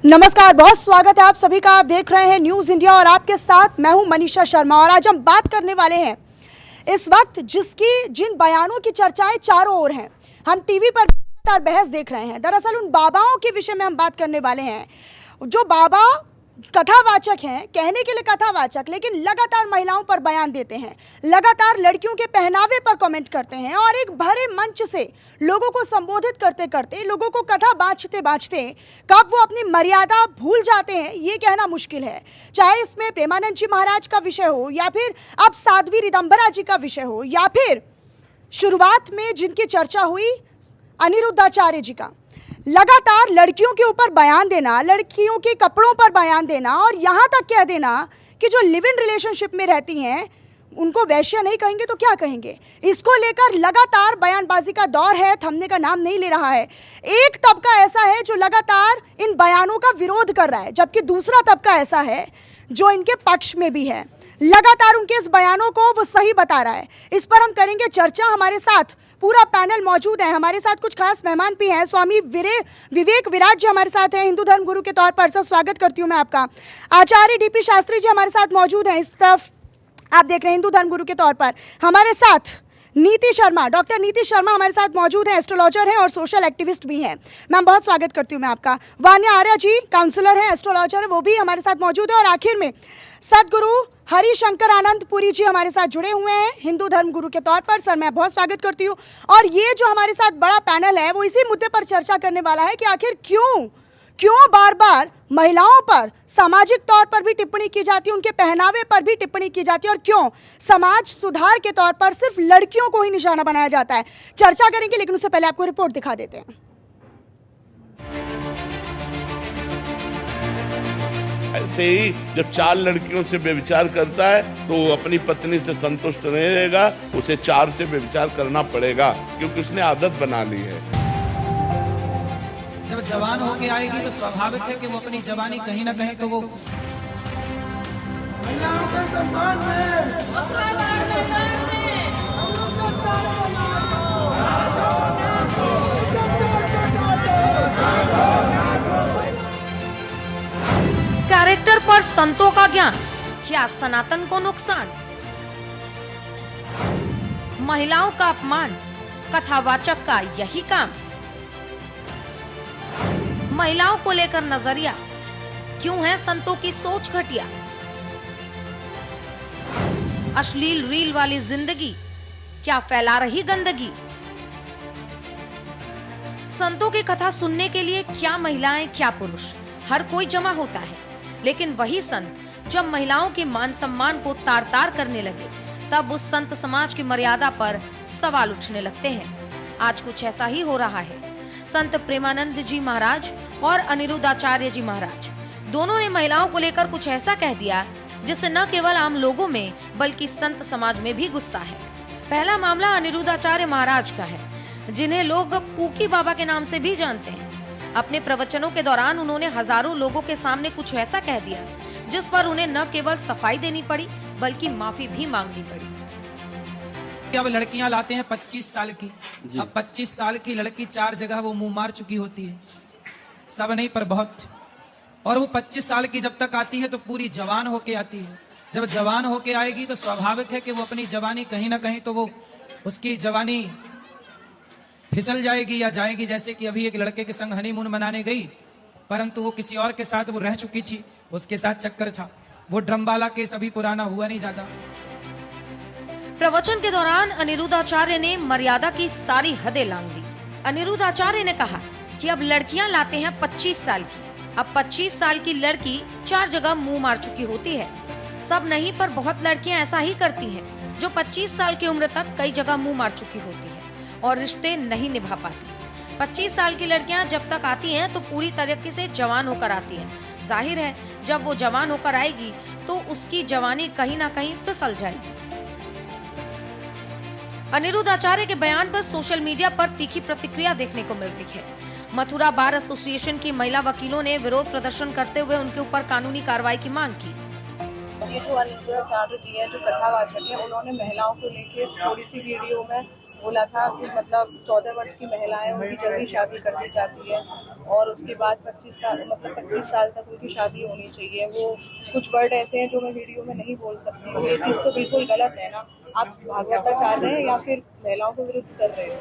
नमस्कार, बहुत स्वागत है आप सभी का। आप देख रहे हैं न्यूज इंडिया और आपके साथ मैं हूं मनीषा शर्मा। और आज हम बात करने वाले हैं इस वक्त जिन बयानों की चर्चाएं चारों ओर हैं, हम टीवी पर लगातार बहस देख रहे हैं। दरअसल उन बाबाओं के विषय में हम बात करने वाले हैं जो बाबा कथावाचक हैं, कहने के लिए कथावाचक, लेकिन लगातार महिलाओं पर बयान देते हैं, लगातार लड़कियों के पहनावे पर कमेंट करते हैं और एक भरे मंच से लोगों को संबोधित करते करते, लोगों को कथा बाँचते बाँचते कब वो अपनी मर्यादा भूल जाते हैं ये कहना मुश्किल है। चाहे इसमें प्रेमानंद जी महाराज का विषय हो या फिर अब साध्वी रिदम्बरा जी का विषय हो या फिर शुरुआत में जिनकी चर्चा हुई अनिरुद्धाचार्य जी का। लगातार लड़कियों के ऊपर बयान देना, लड़कियों के कपड़ों पर बयान देना और यहाँ तक कह देना कि जो लिव इन रिलेशनशिप में रहती हैं उनको वैश्य नहीं कहेंगे तो क्या कहेंगे। इसको लेकर लगातार बयानबाजी का दौर है, थमने का नाम नहीं ले रहा है। एक तबका ऐसा है जो लगातार इन बयानों का विरोध कर रहा है, जबकि दूसरा तबका ऐसा है जो इनके पक्ष में भी है। लगातार उनके इस बयानों को वो सही बता रहा है। इस पर हम करेंगे चर्चा। हमारे साथ पूरा पैनल मौजूद है, हमारे साथ कुछ खास मेहमान भी हैं। स्वामी विवेक विराट जी हमारे साथ हैं, हिंदू धर्म गुरु के तौर पर। सर, स्वागत करती हूँ मैं आपका। आचार्य डीपी शास्त्री जी हमारे साथ मौजूद हैं, इस तरफ आप देख रहे हैं हिंदू धर्म गुरु के तौर पर। हमारे साथ नीति शर्मा, डॉक्टर नीति शर्मा हमारे साथ मौजूद हैं, एस्ट्रोलॉजर हैं और सोशल एक्टिविस्ट भी हैं। मैम, बहुत स्वागत करती हूँ मैं आपका। वान्या आर्या जी काउंसलर हैं, एस्ट्रोलॉजर हैं, वो भी हमारे साथ मौजूद है। और आखिर में सदगुरु हरिशंकर आनंद पुरी जी हमारे साथ जुड़े हुए हैं हिंदू धर्म गुरु के तौर पर। सर, मैं बहुत स्वागत करती हूँ। और ये जो हमारे साथ बड़ा पैनल है वो इसी मुद्दे पर चर्चा करने वाला है कि आखिर क्यों बार बार महिलाओं पर सामाजिक तौर पर भी टिप्पणी की जाती है, उनके पहनावे पर भी टिप्पणी की जाती है और क्यों समाज सुधार के तौर पर सिर्फ लड़कियों को ही निशाना बनाया जाता है। चर्चा करेंगे, लेकिन उससे पहले आपको रिपोर्ट दिखा देते हैं। ऐसे ही जब 4 लड़कियों से व्यभिचार करता है तो वो अपनी पत्नी से संतुष्ट नहीं रहेगा, उसे 4 से व्यभिचार करना पड़ेगा, क्योंकि उसने आदत बना ली है। जब जवान होके आएगी तो स्वाभाविक है कि वो अपनी जवानी कहीं ना कहीं तो वो महिलाओं के सम्मान में कैरेक्टर पर संतों का ज्ञान, क्या सनातन को नुकसान? महिलाओं का अपमान, कथावाचक का यही काम? महिलाओं को लेकर नजरिया, क्यों है संतों की सोच घटिया? अश्लील रील वाली जिंदगी, क्या फैला रही गंदगी? संतों की कथा सुनने के लिए क्या महिलाएं क्या पुरुष, हर कोई जमा होता है। लेकिन वही संत जब महिलाओं के मान सम्मान को तार तार करने लगे, तब उस संत समाज की मर्यादा पर सवाल उठने लगते हैं। आज कुछ ऐसा ही हो रहा है। संत प्रेमानंद जी महाराज और अनिरुद्धाचार्य जी महाराज दोनों ने महिलाओं को लेकर कुछ ऐसा कह दिया जिससे न केवल आम लोगों में बल्कि संत समाज में भी गुस्सा है। पहला मामला अनिरुद्धाचार्य महाराज का है, जिन्हें लोग पूकी बाबा के नाम से भी जानते हैं। अपने प्रवचनों के दौरान उन्होंने हजारों लोगों के सामने कुछ ऐसा कह दिया जिस पर उन्हें न केवल सफाई देनी पड़ी बल्कि माफी भी मांगनी पड़ी। अब लड़कियां लाते हैं 25 साल की, अब 25 साल की लड़की 4 जगह वो मुंह मार चुकी होती है, सब नहीं पर बहुत। और वो 25 साल की जब तक आती है तो पूरी जवान होके आती है। जब जवान होके आएगी तो स्वाभाविक है कि वो अपनी जवानी कहीं ना कहीं तो वो उसकी जवानी फिसल जाएगी या जाएगी। जैसे कि अभी एक लड़के के संग हनीमून मनाने गई, परंतु वो किसी और के साथ वो रह चुकी थी, उसके साथ चक्कर था। वो ड्रम वाला केस अभी पुराना हुआ नहीं ज्यादा। प्रवचन के दौरान अनिरुद्धाचार्य ने मर्यादा की सारी हदें लांघ दी। अनिरुद्धाचार्य ने कहा कि अब लड़कियां लाते हैं 25 साल की, अब 25 साल की लड़की 4 जगह मुंह मार चुकी होती है। सब नहीं पर बहुत लड़कियां ऐसा ही करती हैं, जो 25 साल की उम्र तक कई जगह मुंह मार चुकी होती है और रिश्ते नहीं निभा पाती। 25 साल की लड़कियां जब तक आती हैं तो पूरी तरीके से जवान होकर आती हैं। जाहिर है जब वो जवान होकर आएगी तो उसकी जवानी कहीं ना कहीं फिसल जाएगी। अनिरुद्धाचार्य के बयान पर सोशल मीडिया पर तीखी प्रतिक्रिया देखने को मिल रही है। मथुरा बार एसोसिएशन की महिला वकीलों ने विरोध प्रदर्शन करते हुए उनके ऊपर कानूनी कार्रवाई की मांग की। ये जो अनिरुद्धाचार्य जी है, जो कथावाचक है, उन्होंने महिलाओं को लेकर थोड़ी सी वीडियो में बोला था कि मतलब 14 वर्ष की महिलाएं उनकी जल्दी शादी कर दी जाती है और उसके बाद 25 साल तक उनकी शादी होनी चाहिए। वो कुछ वर्ड ऐसे हैं जो मैं वीडियो में नहीं बोल सकती हूँ। ये चीज़ तो बिल्कुल गलत है ना। आप भागवताचार रहे हैं या फिर महिलाओं के विरुद्ध कर रहे हो।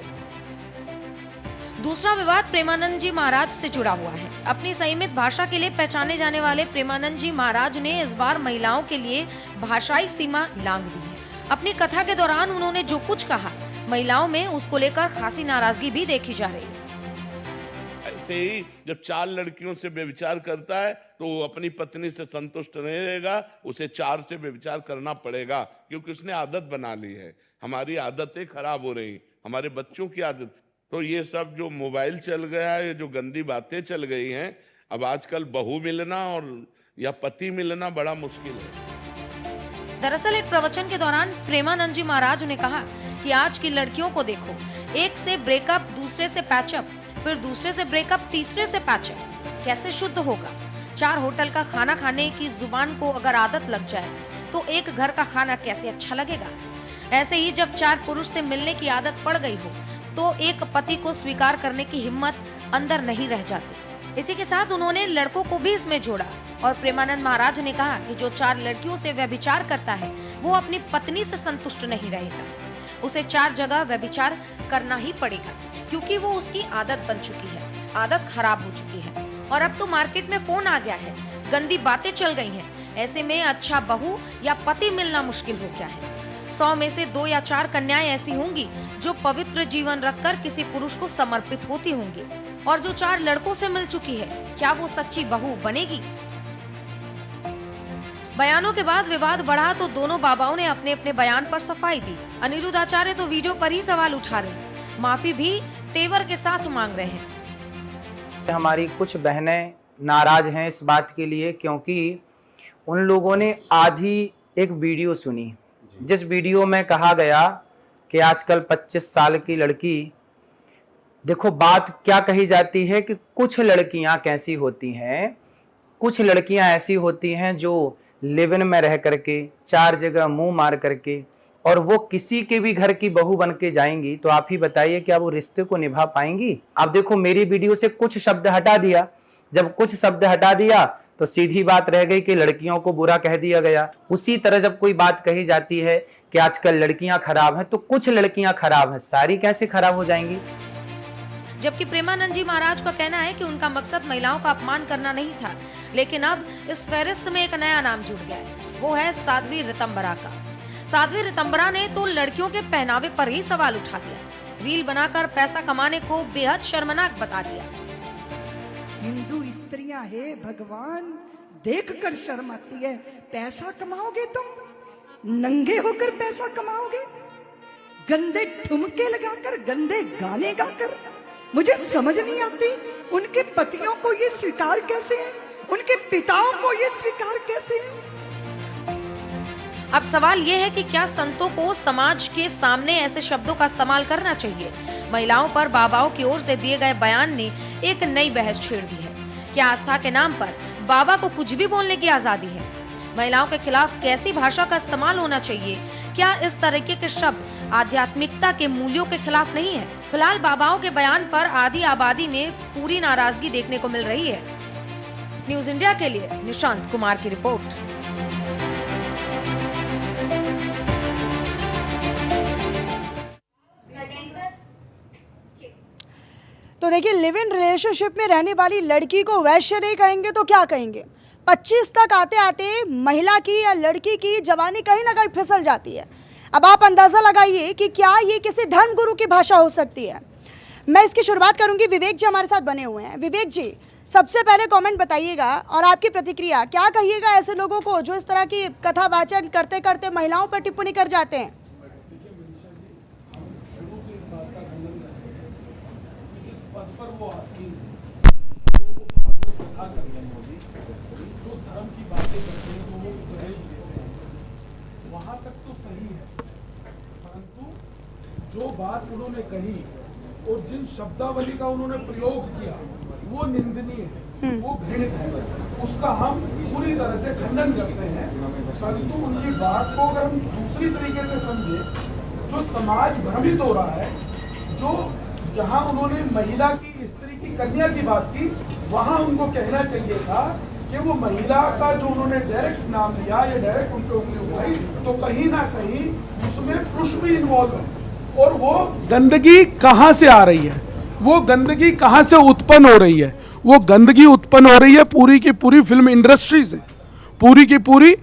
दूसरा विवाद प्रेमानंद जी महाराज से जुड़ा हुआ है। अपनी संयमित भाषा के लिए पहचाने जाने वाले प्रेमानंद जी महाराज ने इस बार महिलाओं के लिए भाषाई सीमा लांघ दी है। अपनी कथा के दौरान उन्होंने जो कुछ कहा, महिलाओं में उसको लेकर खासी नाराजगी भी देखी जा रही है। ऐसे ही जब 4 लड़कियों से व्यभिचार करता है तो वो अपनी पत्नी से संतुष्ट नहीं रहेगा, उसे 4 से व्यभिचार करना पड़ेगा, क्योंकि उसने आदत बना ली है। हमारी आदतें खराब हो रही, हमारे बच्चों की आदत। तो ये सब जो मोबाइल चल गया है, ये जो गंदी बातें चल गई हैं, अब आजकल बहू मिलना और या पति मिलना बड़ा मुश्किल है। दरअसल एक प्रवचन के दौरान प्रेमानंद जी महाराज ने कहा कि आज की लड़कियों को देखो, एक से ब्रेकअप, दूसरे से पैचअप, फिर दूसरे से ब्रेकअप, तीसरे से पैचअप। कैसे शुद्ध होगा? 4 होटल का खाना खाने की जुबान को अगर आदत लग जाए तो एक घर का खाना कैसे अच्छा लगेगा? ऐसे ही जब 4 पुरुष से मिलने की आदत पड़ गई हो तो एक पति को स्वीकार करने की हिम्मत अंदर नहीं रह जाती। इसी के साथ उन्होंने लड़कों को भी इसमें जोड़ा और प्रेमानंद महाराज ने कहा कि जो 4 लड़कियों से व्यभिचार करता है वो अपनी पत्नी से संतुष्ट नहीं रहेगा, उसे 4 जगह व्यभिचार करना ही पड़ेगा, क्योंकि वो उसकी आदत बन चुकी है, आदत खराब हो चुकी है। और अब तो मार्केट में फोन आ गया है, गंदी बातें चल गई हैं, ऐसे में अच्छा बहू या पति मिलना मुश्किल हो गया है। 100 में से 2 या 4 कन्याएं ऐसी होंगी जो पवित्र जीवन रखकर किसी पुरुष को समर्पित होती होंगी, और जो 4 लड़कों से मिल चुकी है, क्या वो सच्ची बहू बनेगी? बयानों के बाद विवाद बढ़ा तो दोनों बाबाओं ने अपने अपने बयान पर सफाई दी। अनिरुद्ध आचार्य तो वीडियो पर ही सवाल उठा रहे हैं, माफी भी तेवर के साथ मांग रहे हैं। हमारी कुछ बहनें नाराज हैं इस बात के लिए, क्योंकि उन लोगों ने आधी एक वीडियो सुनी, जिस वीडियो में कहा गया कि आजकल 25 साल की लड़की, देखो बात क्या कही जाती है कि कुछ लड़कियां कैसी होती हैं, कुछ लड़कियां ऐसी होती हैं जो लिव इन में रह करके 4 जगह मुंह मार करके और वो किसी के भी घर की बहू बन के जाएंगी, तो आप ही बताइए क्या वो रिश्ते को निभा पाएंगी? आप देखो मेरी वीडियो से कुछ शब्द हटा दिया, जब कुछ शब्द हटा दिया तो सीधी बात रह गई कि लड़कियों को बुरा कह दिया गया। उसी तरह जब कोई बात कही जाती है कि आजकल लड़कियां खराब हैं, तो कुछ लड़कियां खराब हैं, सारी कैसे खराब हो जाएंगी? जबकि प्रेमानंद जी महाराज का कहना है कि उनका मकसद महिलाओं का अपमान करना नहीं था, लेकिन अब इस फहरिस्त में एक नया नाम जुड़ गया है, वो है साध्वी ऋतंबरा का। साध्वी ऋतंबरा ने तो लड़कियों के पहनावे पर ही सवाल उठा दिया, रील बनाकर पैसा कमाने को बेहद शर्मनाक बता दिया। हिंदू स्त्रियां हे भगवान, देखकर शर्म आती है। पैसा कमाओगे तुम, नंगे होकर पैसा कमाओगे, गंदे ठुमके लगाकर, गंदे गाने गाकर। मुझे समझ नहीं आती उनके पतियों को ये स्वीकार कैसे है, उनके पिताओं को ये स्वीकार कैसे है। अब सवाल ये है कि क्या संतों को समाज के सामने ऐसे शब्दों का इस्तेमाल करना चाहिए? महिलाओं पर बाबाओं की ओर से दिए गए बयान ने एक नई बहस छेड़ दी है। क्या आस्था के नाम पर बाबा को कुछ भी बोलने की आजादी है? महिलाओं के खिलाफ कैसी भाषा का इस्तेमाल होना चाहिए? क्या इस तरीके के शब्द आध्यात्मिकता के मूल्यों के खिलाफ नहीं है? फिलहाल बाबाओं के बयान पर आधी आबादी में पूरी नाराजगी देखने को मिल रही है। न्यूज इंडिया के लिए निशांत कुमार की रिपोर्ट। तो देखिए, लिव इन रिलेशनशिप में रहने वाली लड़की को वैश्य नहीं कहेंगे तो क्या कहेंगे? 25 तक आते आते महिला की या लड़की की जवानी कहीं ना कहीं फिसल जाती है। अब आप अंदाज़ा लगाइए कि क्या ये किसी धर्म गुरु की भाषा हो सकती है। मैं इसकी शुरुआत करूंगी, विवेक जी हमारे साथ बने हुए हैं। विवेक जी, सबसे पहले कमेंट बताइएगा और आपकी प्रतिक्रिया, क्या कहिएगा ऐसे लोगों को जो इस तरह की कथा वाचन करते करते महिलाओं पर टिप्पणी कर जाते हैं? वहां तक तो सही है, परंतु जो बात उन्होंने कही और जिन शब्दावली का उन्होंने प्रयोग किया वो निंदनीय है, वो घृणित है, उसका हम पूरी तरह से खंडन करते हैं। परंतु उनकी बात को अगर हम दूसरी तरीके से समझे, जो समाज भ्रमित हो रहा है, जो जहां उन्होंने महिला की स्त्री की कन्या की बात की, वहां उनको कहना चाहिए था कि वो महिला का जो उन्होंने डायरेक्ट नाम लिया या डायरेक्ट उनके उंगली उठाई, तो कहीं ना कहीं उसमें पुरुष भी इन्वॉल्व है। और वो गंदगी कहाँ से आ रही है, वो गंदगी कहाँ से उत्पन्न हो रही है? वो गंदगी उत्पन्न हो रही है पूरी की पूरी फिल्म इंडस्ट्री से, पूरी की पूरी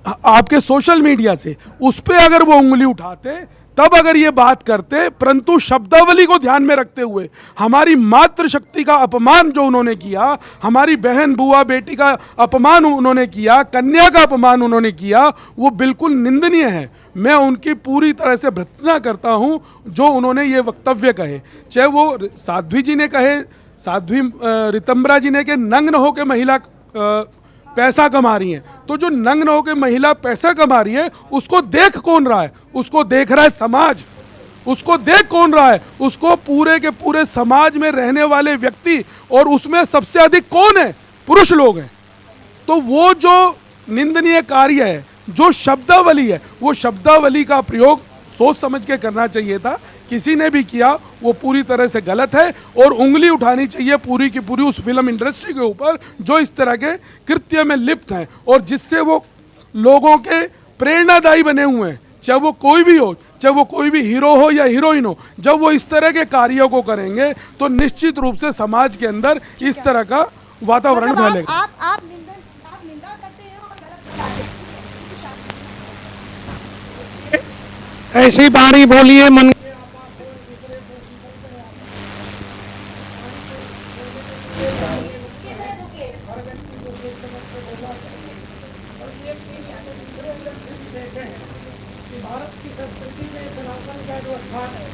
आपके सोशल मीडिया से। उस पर अगर वो उंगली उठाते तब अगर ये बात करते, परंतु शब्दावली को ध्यान में रखते हुए हमारी मातृशक्ति का अपमान जो उन्होंने किया, हमारी बहन बुआ बेटी का अपमान उन्होंने किया, कन्या का अपमान उन्होंने किया, वो बिल्कुल निंदनीय है। मैं उनकी पूरी तरह से भर्त्सना करता हूँ जो उन्होंने ये वक्तव्य कहे, चाहे वो साध्वी जी ने कहे, साध्वी रितंबरा जी ने कि नग्न होकर महिला पैसा कमा रही है, तो जो नग्न होकर महिला पैसा कमा रही है उसको देख कौन रहा है? उसको देख रहा है समाज। उसको देख कौन रहा है? उसको पूरे के पूरे समाज में रहने वाले व्यक्ति, और उसमें सबसे अधिक कौन है? पुरुष लोग हैं। तो वो जो निंदनीय कार्य है, जो शब्दावली है, वो शब्दावली का प्रयोग सोच समझ के करना चाहिए था। किसी ने भी किया वो पूरी तरह से गलत है, और उंगली उठानी चाहिए पूरी की पूरी उस फिल्म इंडस्ट्री के ऊपर जो इस तरह के कृत्य में लिप्त हैं और जिससे वो लोगों के प्रेरणादायी बने हुए हैं। चाहे वो कोई भी हो, चाहे वो कोई भी हीरो हो या हीरोइन हो, जब वो इस तरह के कार्यों को करेंगे तो निश्चित रूप से समाज के अंदर इस तरह का वातावरण मतलब फैलेगा। आप निंदा करते हैं और गलत बताते हैं। ऐसी बाणी बोलिए मन भारत की संस्कृति में सनातन का जो स्थान है,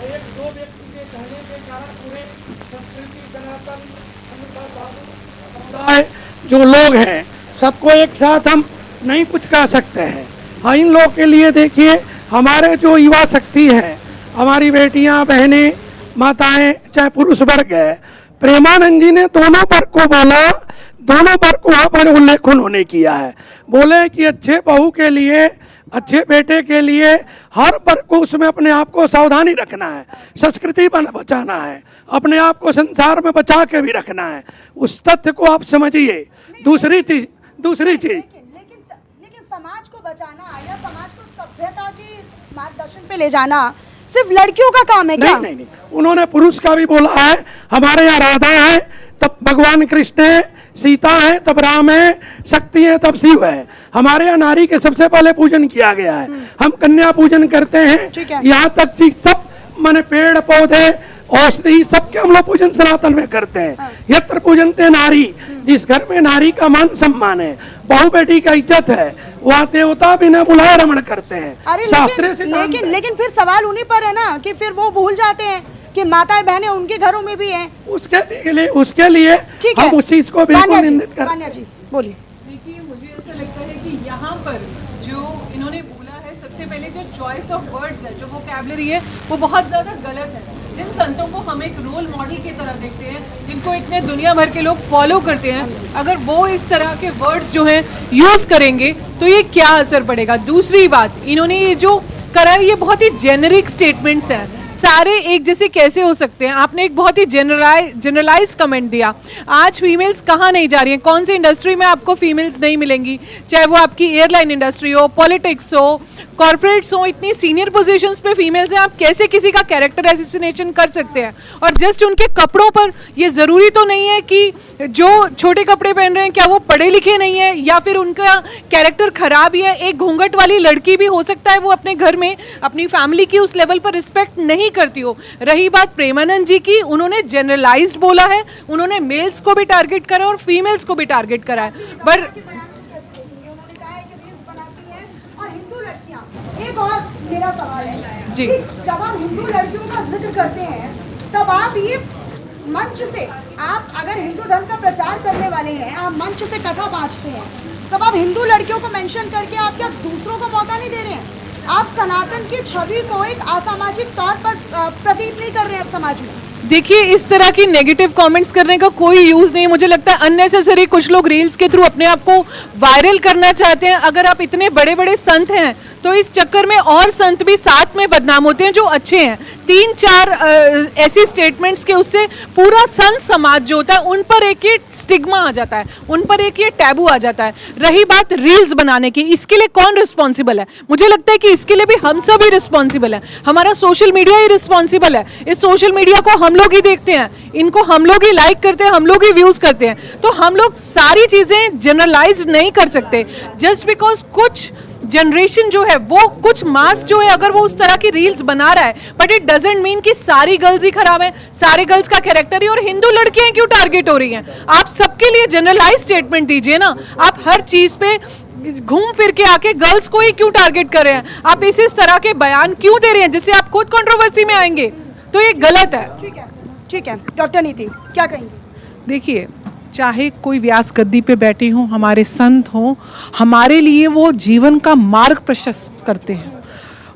एक दो व्यक्ति के कहने के कारण पूरे संस्कृति सनातन समुदाय जो लोग हैं सबको एक साथ हम नहीं कुछ कह सकते हैं। हाँ, इन लोग के लिए देखिए, हमारे जो युवा शक्ति है, हमारी बेटियां बहनें माताएं चाहे पुरुष वर्ग है, प्रेमानंद जी ने दोनों वर्ग को बोला, दोनों वर्ग को वहाँ पर उल्लेख उन्होंने किया है। बोले कि अच्छे बहू के लिए, अच्छे बेटे के लिए हर वर्ग को उसमें अपने आप को सावधानी रखना है, संस्कृति बचाना है, अपने आप को संसार में बचा के भी रखना है। उस तथ्य को आप समझिए। दूसरी चीज लेकिन समाज को बचाना या समाज को सभ्यता के मार्गदर्शन पे ले जाना सिर्फ लड़कियों का काम है क्या? नहीं, उन्होंने पुरुष का भी बोला है। हमारे यहाँ राधा है तब भगवान कृष्ण है, सीता है तब राम है, शक्ति है तब शिव है। हमारे यहाँ नारी के सबसे पहले पूजन किया गया है। हम कन्या पूजन करते हैं, यहाँ तक चीज सब माने पेड़ पौधे औषधि सबके हम लोग पूजन सनातन में करते हैं। यत्र पूजनते नारी, जिस घर में नारी का मान सम्मान है, बहू बेटी का इज्जत है, वहाँ देवता बिना बुलाए रमण करते हैं। अरे लेकिन फिर सवाल उन्हीं पर है ना कि फिर वो भूल जाते हैं कि माताएं बहनें उनके घरों में भी हैं। उसके लिए हम उस चीज को बिल्कुल निंदित करते हैं। जी बोलिए। देखिए, मुझे ऐसा लगता है कि यहाँ पर जो इन्होंने बोला है, सबसे पहले जो चॉइस ऑफ वर्ड्स है, जो वोकैबुलरी है, वो बहुत ज़्यादा गलत है। जिन संतों को हम एक रोल मॉडल की तरह देखते हैं, जिनको इतने दुनिया भर के लोग फॉलो करते हैं, अगर वो इस तरह के वर्ड्स जो हैं यूज़ करेंगे तो ये क्या असर पड़ेगा। दूसरी बात, इन्होंने ये जो करा है ये बहुत ही जेनरिक स्टेटमेंट्स हैं। सारे एक जैसे कैसे हो सकते हैं? आपने एक बहुत ही जनरलाइज कमेंट दिया। आज फीमेल्स कहाँ नहीं जा रही हैं? कौन सी इंडस्ट्री में आपको फीमेल्स नहीं मिलेंगी? चाहे वो आपकी एयरलाइन इंडस्ट्री हो, पॉलिटिक्स हो, कॉर्पोरेट्स हो, इतनी सीनियर पोजीशंस पे फीमेल्स हैं। आप कैसे किसी का कैरेक्टर एसिसिनेशन कर सकते हैं? और जस्ट उनके कपड़ों पर, ये ज़रूरी तो नहीं है कि जो छोटे कपड़े पहन रहे हैं क्या वो पढ़े लिखे नहीं है या फिर उनका कैरेक्टर खराब ही है। एक घूंघट वाली लड़की भी हो सकता है वो अपने घर में अपनी फैमिली की उस लेवल पर रिस्पेक्ट नहीं करती हो। रही बात प्रेमानंद जी की, उन्होंने जनरलाइज्ड बोला है, उन्होंने मेल्स को भी टारगेट करा और फीमेल्स को भी टारगेट करा है। पर एक और मेरा सवाल है जी, जब आप हिंदू लड़कियों का जिक्र करते हैं तब आप ये मंच से, आप अगर हिंदू धर्म का प्रचार करने वाले हैं, आप मंच से कथा बांटते हैं, तब आप हिंदू लड़कियों को मेंशन करके आप क्या दूसरों को मौका नहीं दे रहे हैं? आप सनातन की छवि को एक असामाजिक तौर पर प्रतीत नहीं कर रहे हैं समाज में। देखिए, इस तरह की नेगेटिव कमेंट्स करने का कोई यूज़ नहीं। मुझे लगता है अननेसेसरी कुछ लोग रील्स के थ्रू अपने आप को वायरल करना चाहते हैं। अगर आप इतने बड़े बड़े संत हैं तो इस चक्कर में और संत भी साथ में बदनाम होते हैं जो अच्छे हैं। 3-4 ऐसी स्टेटमेंट्स के उससे पूरा संत समाज जो होता है उन पर एक ये स्टिग्मा आ जाता है, उन पर एक ये टैबू आ जाता है। रही बात रील्स बनाने की, इसके लिए कौन रिस्पॉन्सिबल है? मुझे लगता है कि इसके लिए भी हम सब ही रिस्पॉन्सिबल है, हमारा सोशल मीडिया ही रिस्पॉन्सिबल है। इस सोशल मीडिया को हम लोग ही देखते हैं, इनको हम लोग ही लाइक करते हैं, हम लोग ही व्यूज करते हैं। तो हम लोग सारी चीजें जनरलाइज नहीं कर सकते जस्ट बिकॉज कुछ जनरेशन जो है वो कुछ मास जो है अगर वो उस तरह की रील्स बना रहा है, बट इट डजंट मीन कि सारी गर्ल्स ही खराब है, सारे गर्ल्स का कैरेक्टर ही, और हिंदू लड़कियां क्यों टारगेट हो रही हैं? आप सबके लिए जनरलाइज स्टेटमेंट दीजिए ना। आप हर चीज पे घूम फिर के आके गर्ल्स को ही क्यों टारगेट कर रहे हैं? आप इस तरह के बयान क्यों दे रहे हैं जिससे आप खुद कंट्रोवर्सी में आएंगे? तो ये गलत है। ठीक है डॉक्टर नीति क्या कहेंगे? देखिए, चाहे कोई व्यास गद्दी पे बैठे हों, हमारे संत हों, हमारे लिए वो जीवन का मार्ग प्रशस्त करते हैं।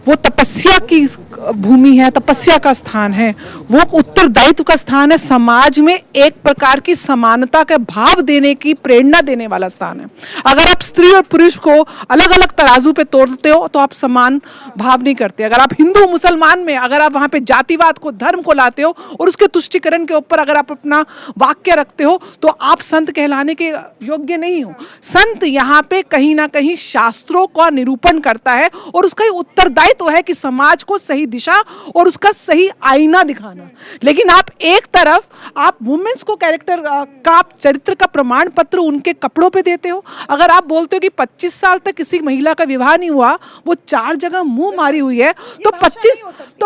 वो तपस्या की भूमि है, तपस्या का स्थान है, वो उत्तरदायित्व का स्थान है, समाज में एक प्रकार की समानता का भाव देने की प्रेरणा देने वाला स्थान है। अगर आप स्त्री और पुरुष को अलग अलग तराजू पे तोड़ते हो तो आप समान भाव नहीं करते। अगर आप हिंदू मुसलमान में अगर आप वहाँ पे जातिवाद को, धर्म को लाते हो और उसके तुष्टिकरण के ऊपर अगर आप अपना वाक्य रखते हो तो आप संत कहलाने के योग्य नहीं हो। संत यहाँ पे कहीं ना कहीं शास्त्रों का निरूपण करता है और उसका उत्तरदायित्व है कि समाज को सही दिशा और उसका सही आईना दिखाना। लेकिन आप एक तरफ आप वुमेन्स को कैरेक्टर का, चरित्र का प्रमाण पत्र उनके कपड़ों पे देते हो। अगर आप बोलते हो कि 25 साल तक किसी महिला का विवाह नहीं हुआ, वो 4 जगह मुंह मारी हुई है, तो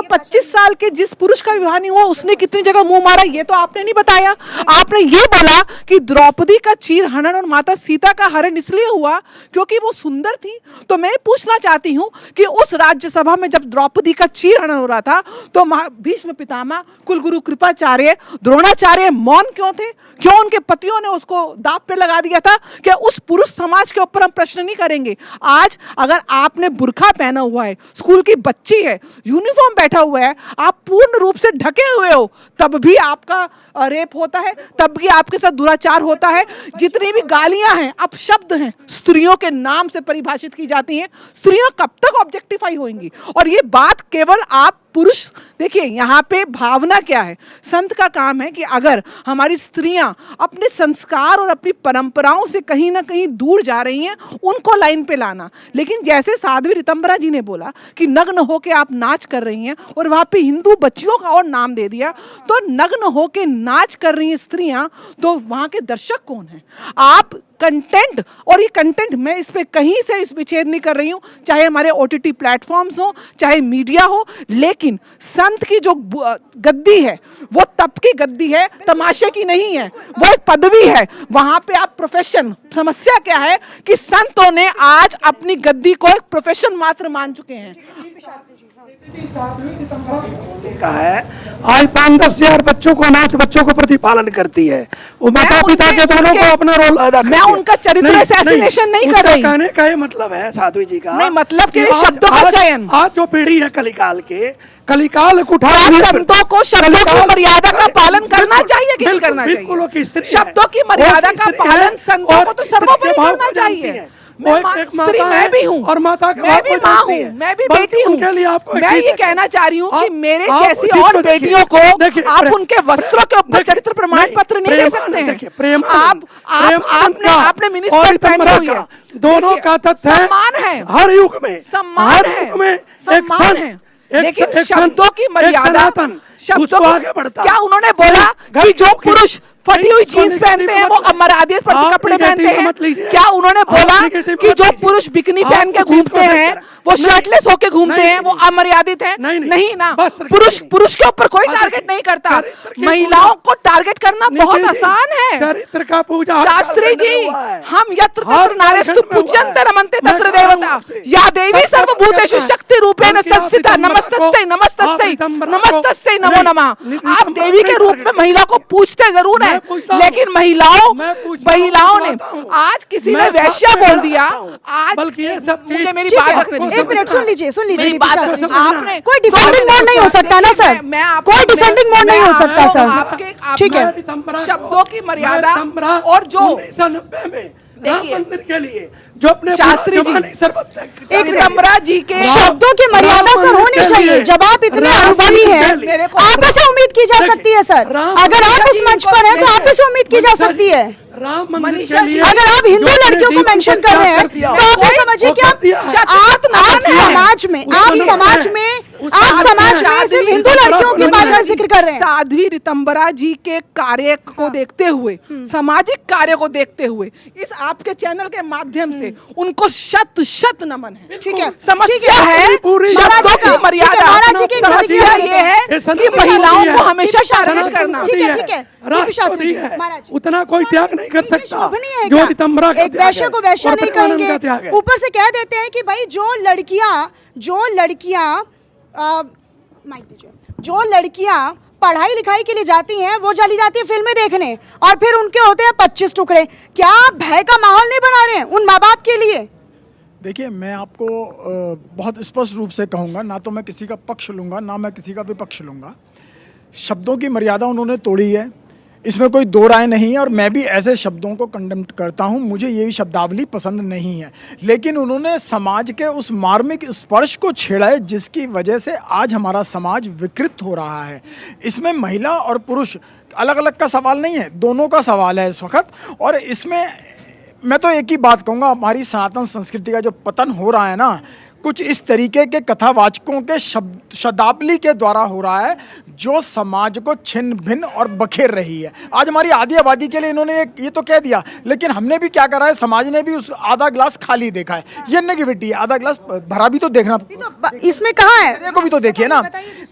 25 साल के जिस पुरुष का विवाह नहीं हुआ उसने कितनी जगह मुंह मारा ये तो आपने नहीं बताया। आपने ये बोला कि द्रौपदी का चीर हनन और माता सीता का हरण इसलिए हुआ क्योंकि वो सुंदर थी। तो मैं पूछना चाहती हूँ कि उस राज्यसभा में जब द्रौपदी का चीर हनन हो रहा था तो भीष्म पितामह, कुलगुरु कृपाचार्य, द्रोणाचार्य मौन क्यों थे? क्यों उनके पतियों ने उसको दांव पे लगा दिया था? क्या उस पुरुष समाज के ऊपर हम प्रश्न नहीं करेंगे? आज अगर आपने बुर्खा पहना हुआ है, स्कूल की बच्ची है, यूनिफॉर्म बैठा हुआ है, आप पूर्ण रूप से ढके हुए हो, तब भी आपका रेप होता है, तब भी आपके साथ दुराचार होता है। जितनी भी गालियां हैं, अपशब्द हैं, स्त्रियों के नाम से परिभाषित की जाती हैं। स्त्रियां कब तक ऑब्जेक्टिफाई होंगी? और ये बात केवल आप पुरुष, देखिए यहाँ पे भावना क्या है? संत का काम है कि अगर हमारी स्त्रियां अपने संस्कार और अपनी परंपराओं से कहीं ना कहीं दूर जा रही हैं, उनको लाइन पे लाना। लेकिन जैसे साध्वी ऋतंबरा जी ने बोला कि नग्न होके आप नाच कर रही हैं और वहाँ पे हिंदू बच्चियों का और नाम दे दिया, तो नग्न होके नाच कर रही हैं स्त्रियां, तो वहाँ के दर्शक कौन हैं? आप कंटेंट, और ये कंटेंट मैं इस पे कहीं से इस विच्छेद नहीं कर रही हूँ, चाहे हमारे OTT प्लेटफॉर्म्स हो, चाहे मीडिया हो, लेकिन संत की जो गद्दी है वो तब की गद्दी है, तमाशे की नहीं है। वो एक पदवी है, वहां पे आप प्रोफेशन। समस्या क्या है कि संतों ने आज अपनी गद्दी को एक प्रोफेशन मात्र मान चुके हैं। का है आज 5-10 हजार बच्चों को, अनाथ बच्चों को प्रतिपालन करती है। वो माता पिता के दोनों को अपना रोल अदा करती है। मैं उनका चरित्र असैसिनेशन नहीं कर रही। कहने का ये मतलब है साध्वी जी का, नहीं मतलब कि शब्दों का चयन, आज जो पीढ़ी है कलिकाल के, कलिकाल उठा संतों को शब्दों की मर्यादा का पालन करना चाहिए कि नहीं करना चाहिए? शब्दों की मर्यादा का पालन संतों को तो सर्वोपरि करना चाहिए। मैं भी हूँ और माता मैं भी माँ हूँ, मैं भी बेटी हूँ। मैं ये कहना चाह रही हूँ कि मेरे जैसी और बेटियों को आप उनके वस्त्रों के ऊपर चरित्र प्रमाण पत्र नहीं दे सकते हैं। आपने मिनिस्टर पहनी हुई है, दोनों का तथ्य सम्मान है, हर युग में सम्मान है, सम्मान है, लेकिन शब्दों की मर्यादा, शब्दों आगे बढ़ता। क्या उन्होंने बोला कि जो पुरुष फटी हुई जीन्स पहनते हैं वो अमर्यादित कपड़े पहनते हैं? क्या उन्होंने बोला कि जो पुरुष बिकनी पहन के घूमते हैं, वो शर्टलेस होके घूमते हैं, वो अमर्यादित है? नहीं ना। पुरुष के ऊपर कोई टारगेट नहीं करता, महिलाओं को टारगेट करना बहुत आसान है। चरित्र का पूजा शास्त्री जी, हम यत्र तत्र नारेस्तु पूज्यन्ते रमन्ते तत्र देवता या देवी सर्वभूतेषु शक्ति रूपेण संस्थिता नमस्तस्यै नमस्तस्यै नमस्तस्यै नमो नमः। आप देवी के रूप में महिला को पूजते जरूर है, लेकिन महिलाओं ने आज किसी ने वैश्या बोल दिया। आज मुझे मेरी बात रखने दीजिए। एक मिनट सुन लीजिए आपने कोई डिफेंडिंग मोड नहीं हो सकता ना सर, कोई डिफेंडिंग मोड नहीं हो सकता सर। ठीक है, शब्दों की मर्यादा और जो 1990 में राम मंदिर के लिए जो अपने शास्त्री जी, एक रितंबरा जी के शब्दों की मर्यादा सर होनी चाहिए। जब आप इतने अनुभवी हैं, आप से उम्मीद की जा सकती है सर, अगर आप उस मंच पर हैं तो आप से उम्मीद की जा सकती है। राम मंदिर के लिए अगर आप हिंदू लड़कियों को मेंशन कर रहे हैं तो आप ये समझिए कि आप समाज में सिर्फ हिंदू लड़कियों के बारे में जिक्र कर रहे हैं। साध्वी रितंबरा जी के कार्य को देखते हुए, सामाजिक कार्य को देखते हुए, इस आपके चैनल के माध्यम से उनको शत शत नमन है। ठीक है, समस्या है शब्दों की मर्यादा। समस्या ये है कि महिलाओं को हमेशा शारीरिक करना। ठीक है, ठीक है, राष्ट्रपति है, उतना कोई त्याग नहीं कर सकता शोभनीय है जो क्या? रितंबरा का एक वैश्य को वैश्य नहीं कहेंगे, ऊपर से कह देते हैं कि भाई जो लड़कियां पढ़ाई लिखाई के लिए जाती हैं वो चली जाती है फिल्में देखने और फिर उनके होते हैं 25 टुकड़े। क्या आप भय का माहौल नहीं बना रहे हैं उन माँ बाप के लिए? देखिए, मैं आपको बहुत स्पष्ट रूप से कहूँगा, ना तो मैं किसी का पक्ष लूँगा ना मैं किसी का विपक्ष लूँगा। शब्दों की मर्यादा उन्होंने तोड़ी है, इसमें कोई दो राय नहीं है और मैं भी ऐसे शब्दों को कंडेम करता हूं। मुझे ये शब्दावली पसंद नहीं है, लेकिन उन्होंने समाज के उस मार्मिक स्पर्श को छेड़ा है जिसकी वजह से आज हमारा समाज विकृत हो रहा है। इसमें महिला और पुरुष अलग अलग का सवाल नहीं है, दोनों का सवाल है इस वक्त। और इसमें मैं तो एक ही बात कहूँगा, हमारी सनातन संस्कृति का जो पतन हो रहा है ना, कुछ इस तरीके के कथावाचकों के शब्दावली के द्वारा हो रहा है जो समाज को छिन्न भिन्न और बखेर रही है। आज हमारी आधी आबादी के लिए इन्होंने ये तो कह दिया, लेकिन हमने भी क्या करा है, समाज ने भी उस आधा गिलास खाली देखा है। ये नेगेटिविटी है, आधा गिलास भरा भी तो देखना, इसमें कहाँ है को भी तो देखिए ना।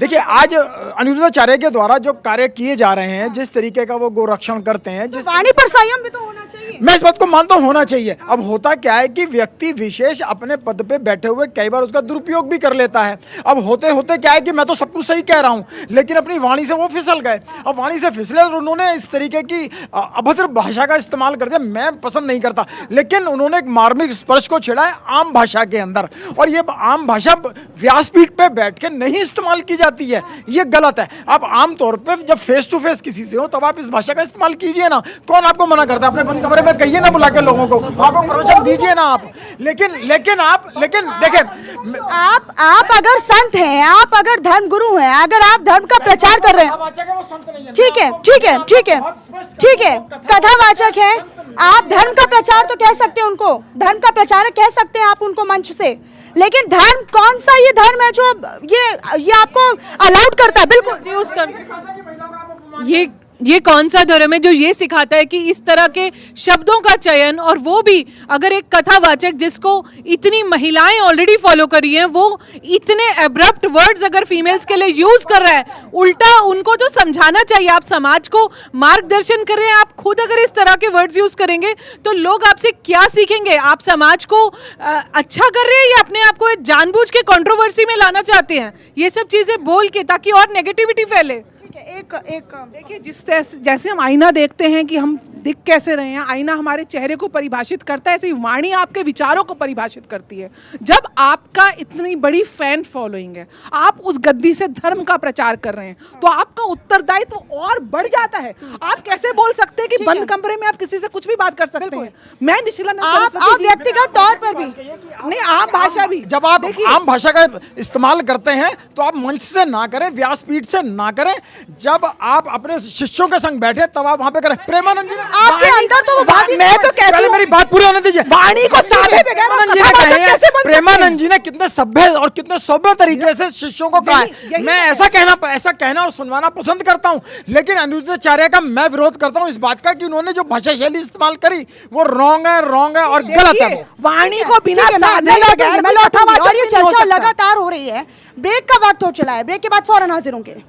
देखिए, आज अनिरुद्धाचार्य के द्वारा जो कार्य किए जा रहे हैं, जिस तरीके का वो गोरक्षण करते हैं, जिस वाणी पर संयम भी तो होना चाहिए। मैं इस बात को मानता हूं, होना चाहिए। अब होता क्या है कि व्यक्ति विशेष अपने पद पे बैठे हुए कई बार उसका दुरुपयोग भी कर लेता है। अब होते होते क्या है कि मैं तो सब कुछ सही कह रहा हूं, लेकिन अपनी वाणी से वो फिसल गए। अब वाणी से फिसले और उन्होंने इस तरीके की अभद्र भाषा का इस्तेमाल कर दिया। मैं पसंद नहीं करता, लेकिन उन्होंने एक मार्मिक स्पर्श को छेड़ा है आम भाषा के अंदर, और ये आम भाषा व्यासपीठ पे बैठ के नहीं इस्तेमाल की जाती है, ये गलत है। आप आम तौर पे जब फेस टू फेस किसी से हो तब आप इस भाषा का इस्तेमाल कीजिए ना। कौन आपको मना करता है? अपने बंद कमरे में कहिए ना, बुला के लोगों को, आपको प्रवचन दीजिए ना आप। लेकिन देखें, आप अगर संत हैं, आप अगर धर्म गुरु हैं, अगर आप धर्म का प्रचार कर रहे हैं, ठीक है, कथावाचक हैं, आप धर्म का प्रचार तो कह सकते हैं, उनको धर्म का प्रचारक कह सकते हैं आप उनको मंच से। लेकिन धर्म कौन सा ये धर्म है जो ये आपको अलाउड करता है? बिल्कुल, ये कौन सा धर्म है जो ये सिखाता है कि इस तरह के शब्दों का चयन, और वो भी अगर एक कथावाचक जिसको इतनी महिलाएं ऑलरेडी फॉलो कर रही हैं, वो इतने एब्रप्ट वर्ड्स अगर फीमेल्स के लिए यूज कर रहा है, उल्टा उनको तो समझाना चाहिए। आप समाज को मार्गदर्शन कर रहे हैं, आप खुद अगर इस तरह के वर्ड्स यूज करेंगे तो लोग आपसे क्या सीखेंगे? आप समाज को अच्छा कर रहे हैं या अपने आप को जानबूझ के कंट्रोवर्सी में लाना चाहते हैं? ये सब चीजें बोल के ताकि और नेगेटिविटी फैले। एक देखिए, जैसे हम आईना देखते हैं कि हम दिख कैसे रहे हैं, आईना हमारे चेहरे को परिभाषित करता है, ऐसे ही वाणी आपके विचारों को परिभाषित करती है। जब आपका इतनी बड़ी फैन फॉलोइंग है, आप उस गद्दी से धर्म का प्रचार कर रहे हैं, तो आपका उत्तरदायित्व और बढ़ जाता है। आप कैसे बोल सकते हैं कि बंद कमरे में आप किसी से कुछ भी बात कर सकते हैं? मैं निशिलानंद आप व्यक्तिगत तौर पर भी नहीं, आम भाषा भी, जब आप आम भाषा का इस्तेमाल करते हैं तो आप मंच से ना करें, व्यासपीठ से ना करें। जब आप अपने शिष्यों के संग बैठे तब आप वहां पे करें। प्रेमानंद जी ने आपके अंदर तो मैं तो कहती हूं, मेरी बात पूरी होने दीजिए। वाणी को साधे प्रेमानंद जी ने कितने सभ्य और कितने सौम्य तरीके से शिष्यों को कहा है। मैं ऐसा कहना और सुनवाना पसंद करता हूं, लेकिन अनिरुद्धाचार्य का मैं विरोध करता हूं इस बात का कि उन्होंने जो भाषा शैली इस्तेमाल करी वो रॉन्ग है और गलत है। वाणी को बिना और ये चर्चा लगातार हो रही है। ब्रेक का वक्त हो चला है, ब्रेक के बाद फौरन हाजिर होंगे।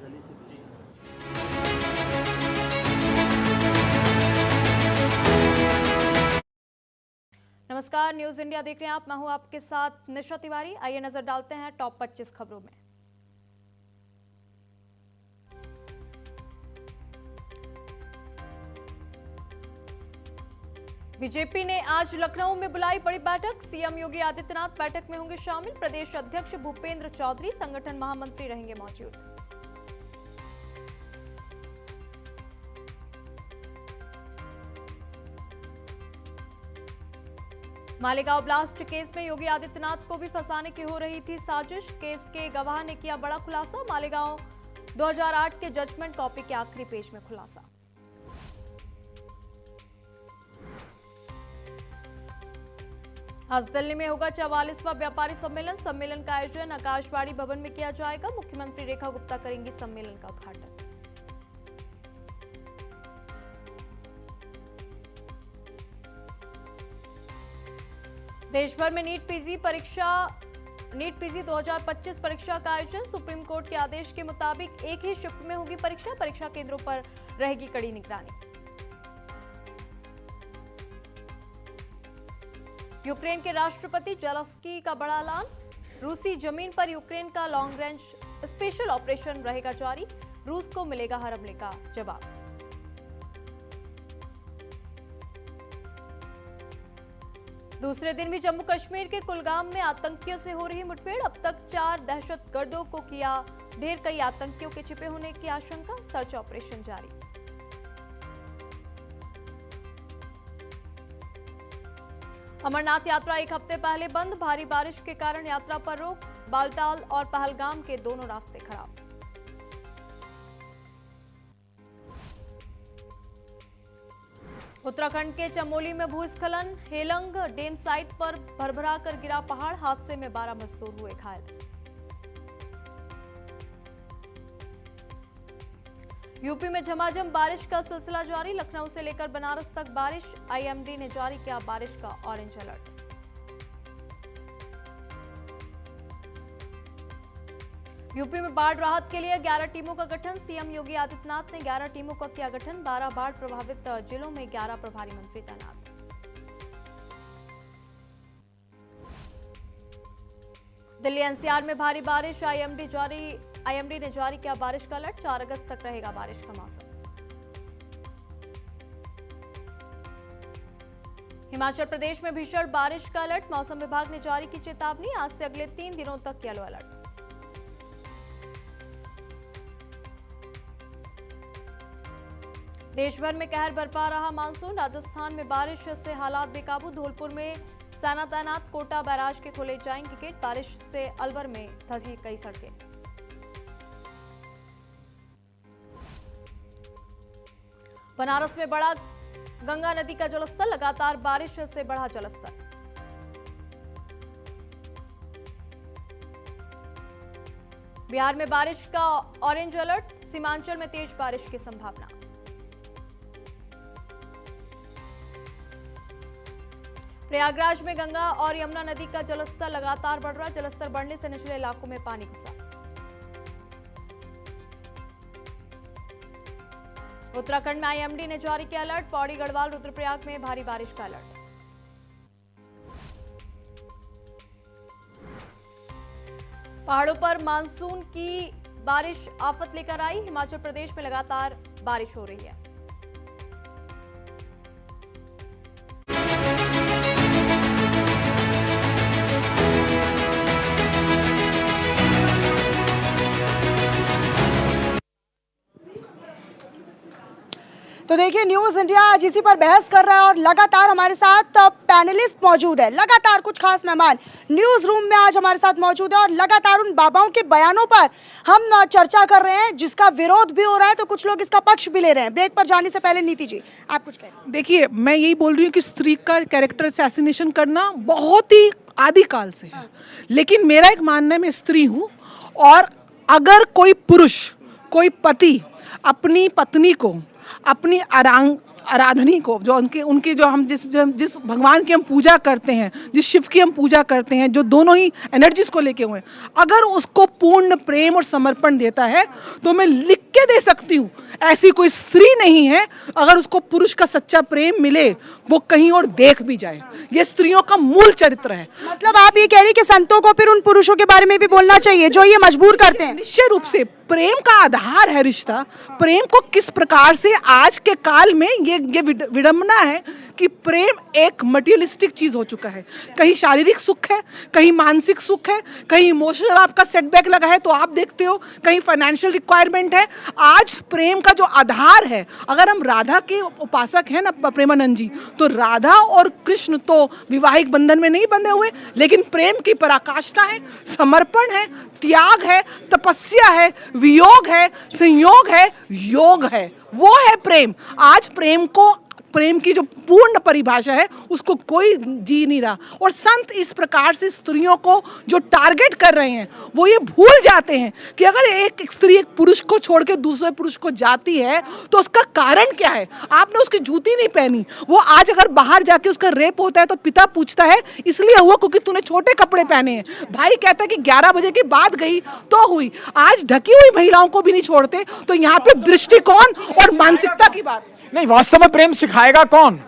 नमस्कार, न्यूज इंडिया देख रहे हैं आप। मैं हूं आपके साथ निशा तिवारी। आइए नजर डालते हैं टॉप 25 खबरों में। बीजेपी ने आज लखनऊ में बुलाई बड़ी बैठक। सीएम योगी आदित्यनाथ बैठक में होंगे शामिल। प्रदेश अध्यक्ष भूपेंद्र चौधरी संगठन महामंत्री रहेंगे मौजूद। मालेगांव ब्लास्ट केस में योगी आदित्यनाथ को भी फंसाने की हो रही थी साजिश। केस के गवाह ने किया बड़ा खुलासा। मालेगांव 2008 के जजमेंट कॉपी के आखिरी पेज में खुलासा। आज दिल्ली में होगा 44वां व्यापारी सम्मेलन। सम्मेलन का आयोजन आकाशवाणी भवन में किया जाएगा। मुख्यमंत्री रेखा गुप्ता करेंगी सम्मेलन का उद्घाटन। देश भर में नीट पीजी 2025 परीक्षा का आयोजन। सुप्रीम कोर्ट के आदेश के मुताबिक एक ही शिफ्ट में होगी परीक्षा। परीक्षा केंद्रों पर रहेगी कड़ी निगरानी। यूक्रेन के राष्ट्रपति जेलेंस्की का बड़ा ऐलान। रूसी जमीन पर यूक्रेन का लॉन्ग रेंज स्पेशल ऑपरेशन रहेगा जारी। रूस को मिलेगा हर हमले का जवाब। दूसरे दिन भी जम्मू कश्मीर के कुलगाम में आतंकियों से हो रही मुठभेड़। अब तक 4 दहशतगर्दों को किया ढेर। कई आतंकियों के छिपे होने की आशंका। सर्च ऑपरेशन जारी। अमरनाथ यात्रा एक हफ्ते पहले बंद। भारी बारिश के कारण यात्रा पर रोक। बालटाल और पहलगाम के दोनों रास्ते खराब। उत्तराखंड के चमोली में भूस्खलन। हेलंग डैम साइट पर भरभरा कर गिरा पहाड़। हादसे में 12 मजदूर हुए घायल। यूपी में झमाझम बारिश का सिलसिला जारी। लखनऊ से लेकर बनारस तक बारिश। आईएमडी ने जारी किया बारिश का ऑरेंज अलर्ट। यूपी में बाढ़ राहत के लिए 11 टीमों का गठन। सीएम योगी आदित्यनाथ ने 11 टीमों का किया गठन। 12 बाढ़ प्रभावित जिलों में 11 प्रभारी मंत्री तैनात। दिल्ली एनसीआर में भारी बारिश। आईएमडी ने जारी किया बारिश का अलर्ट। 4 अगस्त तक रहेगा बारिश का मौसम। हिमाचल प्रदेश में भीषण बारिश का अलर्ट। मौसम विभाग ने जारी की चेतावनी। आज से अगले 3 दिनों तक येलो अलर्ट। देश भर में कहर बरपा रहा मानसून। राजस्थान में बारिश से हालात बेकाबू। धौलपुर में सेना तैनात। कोटा बैराज के खोले जाएंगे गेट। बारिश से अलवर में धंसी कई सड़कें। बनारस में बढ़ा गंगा नदी का जलस्तर। लगातार बारिश से बढ़ा जलस्तर। बिहार में बारिश का ऑरेंज अलर्ट। सीमांचल में तेज बारिश की संभावना। प्रयागराज में गंगा और यमुना नदी का जलस्तर लगातार बढ़ रहा। जलस्तर बढ़ने से निचले इलाकों में पानी घुसा। उत्तराखंड में आईएमडी ने जारी किया अलर्ट। पौड़ी गढ़वाल रुद्रप्रयाग में भारी बारिश का अलर्ट। पहाड़ों पर मानसून की बारिश आफत लेकर आई। हिमाचल प्रदेश में लगातार बारिश हो रही है। तो देखिए न्यूज़ इंडिया आज इसी पर बहस कर रहा है और लगातार हमारे साथ पैनलिस्ट मौजूद है। लगातार कुछ खास मेहमान न्यूज़ रूम में आज हमारे साथ मौजूद है और लगातार उन बाबाओं के बयानों पर हम चर्चा कर रहे हैं जिसका विरोध भी हो रहा है तो कुछ लोग इसका पक्ष भी ले रहे हैं। ब्रेक पर जाने से पहले नीति जी आप कुछ कहें। देखिए मैं यही बोल रही हूँ कि स्त्री का कैरेक्टर असैसिनेशन करना बहुत ही आदिकाल से है। लेकिन मेरा एक मानना है, मैं स्त्री हूँ और अगर कोई पुरुष कोई पति अपनी पत्नी को अपनी आराधनी को जो उनके जो हम जिस भगवान की हम पूजा करते हैं, जिस शिव की हम पूजा करते हैं, जो दोनों ही एनर्जीज को लेके हुए हैं, अगर उसको पूर्ण प्रेम और समर्पण देता है तो मैं लिख के दे सकती हूँ ऐसी कोई स्त्री नहीं है अगर उसको पुरुष का सच्चा प्रेम मिले वो कहीं और देख भी जाए। ये स्त्रियों का मूल चरित्र है। मतलब आप ये कह रही कि संतों को फिर उन पुरुषों के बारे में भी बोलना चाहिए जो ये मजबूर करते हैं। निश्चय रूप से प्रेम का आधार है रिश्ता। प्रेम को किस प्रकार से आज के काल में ये ये विडंबना है कि प्रेम एक मटेरियलिस्टिक चीज हो चुका है। कहीं शारीरिक सुख है, कहीं मानसिक सुख है, कहीं इमोशनल आपका सेटबैक लगा है तो आप देखते हो, कहीं फाइनेंशियल रिक्वायरमेंट है। आज प्रेम का जो आधार है, अगर हम राधा के उपासक हैं ना प्रेमानंद जी, तो राधा और कृष्ण तो विवाहिक बंधन में नहीं बंधे हुए, लेकिन प्रेम की पराकाष्ठा है, समर्पण है, त्याग है, तपस्या है, वियोग है, संयोग है, योग है, वो है प्रेम। आज प्रेम की जो पूर्ण परिभाषा है उसको कोई जी नहीं रहा। और संत इस प्रकार से स्त्रियों को जो टारगेट कर रहे हैं, वो ये भूल जाते हैं कि अगर एक स्त्री एक पुरुष को छोड़ के दूसरे पुरुष को जाती है तो उसका कारण क्या है। आपने उसकी जूती नहीं पहनी, वो आज अगर बाहर जाके उसका रेप होता है तो पिता पूछता है इसलिए हुआ क्योंकि तूने छोटे कपड़े पहने हैं। भाई कहता है कि 11 बजे के बाद गई तो हुई। आज ढकी हुई महिलाओं को भी नहीं छोड़ते। तो यहाँ पे दृष्टिकोण और मानसिकता की बात नहीं, वास्तव में प्रेम सिखाएगा कौन?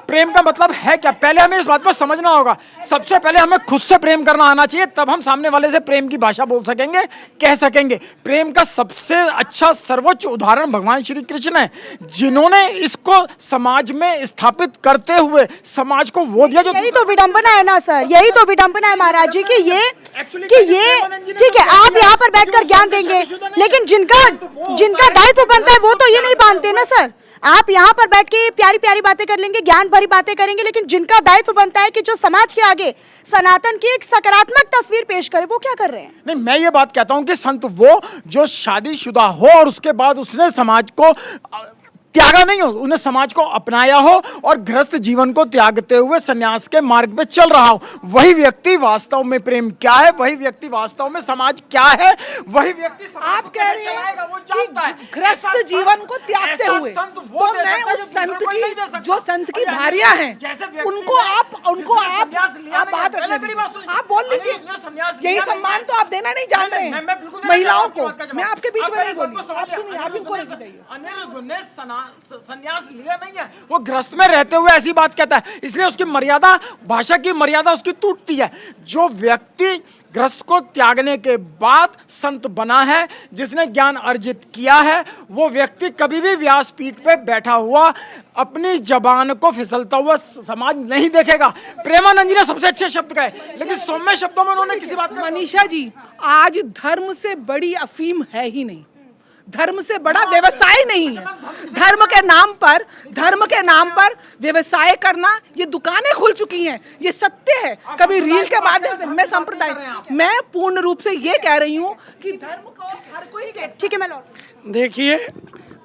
प्रेम का मतलब है क्या? पहले हमें इस बात को समझना होगा। सबसे पहले हमें खुद से प्रेम करना आना चाहिए, तब हम सामने वाले से प्रेम की भाषा बोल सकेंगे, कह सकेंगे। प्रेम का सबसे अच्छा सर्वोच्च उदाहरण भगवान श्री कृष्ण है, जिन्होंने इसको समाज में स्थापित करते हुए समाज को वो दिया जो। यही तो विडंबना है ना सर, यही तो विडंबना है महाराज जी कि ये ठीक है, आप यहाँ पर बैठकर ज्ञान देंगे, लेकिन जिनका दायित्व बनता है वो तो ये नहीं मानते ना सर। आप यहाँ पर बैठ के प्यारी प्यारी बातें कर लेंगे, ज्ञान भरी बातें करेंगे, लेकिन जिनका दायित्व बनता है कि जो समाज के आगे सनातन की एक सकारात्मक तस्वीर पेश करे, वो क्या कर रहे हैं? नहीं, मैं ये बात कहता हूँ कि संत वो जो शादीशुदा हो और उसके बाद उसने समाज को त्यागा नहीं हो, उन्हें समाज को अपनाया हो और गृहस्थ जीवन को त्यागते हुए सन्यास के मार्ग पे चल रहा हो, वही व्यक्ति वास्तव में प्रेम क्या है, वही व्यक्ति वास्तव में समाज क्या है, वही व्यक्ति आप कह रहे हैं वो जानता है गृहस्थ जीवन को त्यागते हुए। तो मैं उस संत की जो संत की भार्या हैं उनको आप बात रखने, आप बोल लीजिए। यही सम्मान तो आप देना नहीं जान रहे हैं महिलाओं को। मैं आपके बीच में नहीं बोली, आप सुनिए, आप इनको नहीं बताइए। अनिरुद्ध ने संन्यास लिया नहीं है, वो गृहस्थ में रहते हुए ऐसी बात कहता है, इसलिए उसकी मर्यादा, भाषा की मर्यादा उसकी टूटती है। जो व्यक्ति गृहस्थ को त्यागने के बाद संत बना है, जिसने ज्ञान अर्जित किया है, वो व्यक्ति कभी भी व्यासपीठ पे बैठा हुआ अपनी जबान को फिसलता हुआ समाज नहीं देखेगा। प्रेमानंद जी ने सबसे अच्छे शब्द कहे, लेकिन सौम्य शब्दों में उन्होंने किसी बात। मनीषा जी, आज धर्म से बड़ी अफीम है ही नहीं, धर्म से बड़ा व्यवसाय नहीं है। धर्म के नाम पर व्यवसाय करना, ये दुकानें खुल चुकी हैं, ये सत्य है। कभी रील के माध्यम से मैं पूर्ण रूप से ये कह रही हूँ कि धर्म को हर कोई से। ठीक है, मैं लौट। देखिए,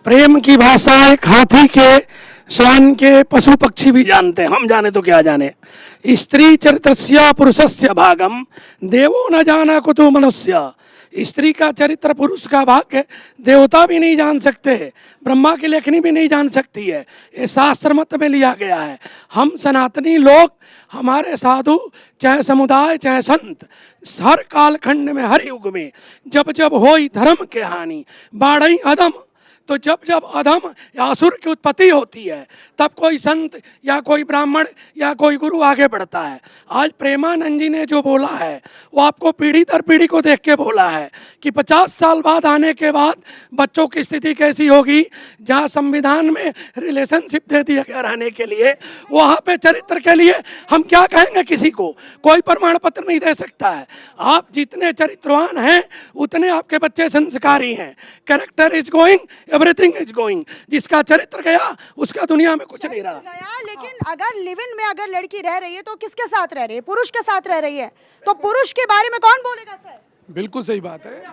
प्रेम की भाषा एक हाथी के, श्वान के, पशु पक्षी भी जानते हैं, हम जाने तो क्या जाने। स्त्री चरित्रस्य पुरुषस्य भागम देवो न जाना कुतो मनुष्य। स्त्री का चरित्र, पुरुष का भाग्य देवता भी नहीं जान सकते, ब्रह्मा की लेखनी भी नहीं जान सकती है। ये शास्त्र मत में लिया गया है। हम सनातनी लोग, हमारे साधु, चाहे समुदाय चाहे संत, हर कालखंड में, हर युग में जब जब होई धर्म के हानि बाढ़ई अधम, तो जब जब अधम या असुर की उत्पत्ति होती है तब कोई संत या कोई ब्राह्मण या कोई गुरु आगे बढ़ता है। आज प्रेमानंद जी ने जो बोला है वो आपको पीढ़ी दर पीढ़ी को देख के बोला है कि 50 साल बाद आने के बाद बच्चों की स्थिति कैसी होगी। जहाँ संविधान में रिलेशनशिप दे दिया गया रहने के लिए, वहाँ पे चरित्र के लिए हम क्या कहेंगे? किसी को कोई प्रमाण पत्र नहीं दे सकता है। आप जितने चरित्रवान हैं उतने आपके बच्चे संस्कारी हैं। Character is going, everything is going. जिसका चरित्र गया उसका दुनिया में कुछ नहीं रहा। लेकिन अगर लिव इन में अगर लड़की रह रही है तो किसके साथ रह रही है? पुरुष के साथ रह रही है, तो पुरुष के बारे में कौन बोलेगा सर? बिल्कुल सही बात है।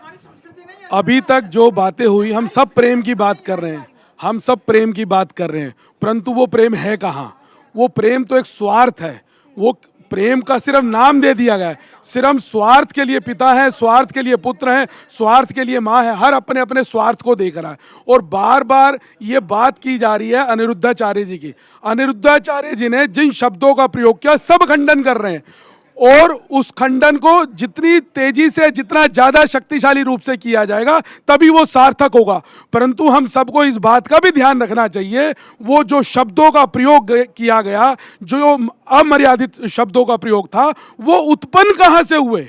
अभी तक जो बातें हुई, हम सब प्रेम की बात कर रहे हैं, हम सब प्रेम की बात कर रहे हैं, परंतु वो प्रेम है कहाँ? वो प्रेम तो एक स्वार्थ है। वो प्रेम का सिर्फ नाम दे दिया गया है। सिर्फ स्वार्थ के लिए पिता है, स्वार्थ के लिए पुत्र है, स्वार्थ के लिए माँ है। हर अपने अपने स्वार्थ को देख रहा है। और बार बार ये बात की जा रही है अनिरुद्धाचार्य जी की। अनिरुद्धाचार्य जी ने जिन शब्दों का प्रयोग किया, सब खंडन कर रहे हैं। और उस खंडन को जितनी तेजी से, जितना ज्यादा शक्तिशाली रूप से किया जाएगा, तभी वो सार्थक होगा। परंतु हम सबको इस बात का भी ध्यान रखना चाहिए, वो जो शब्दों का प्रयोग किया गया, जो अमर्यादित शब्दों का प्रयोग था, वो उत्पन्न कहाँ से हुए?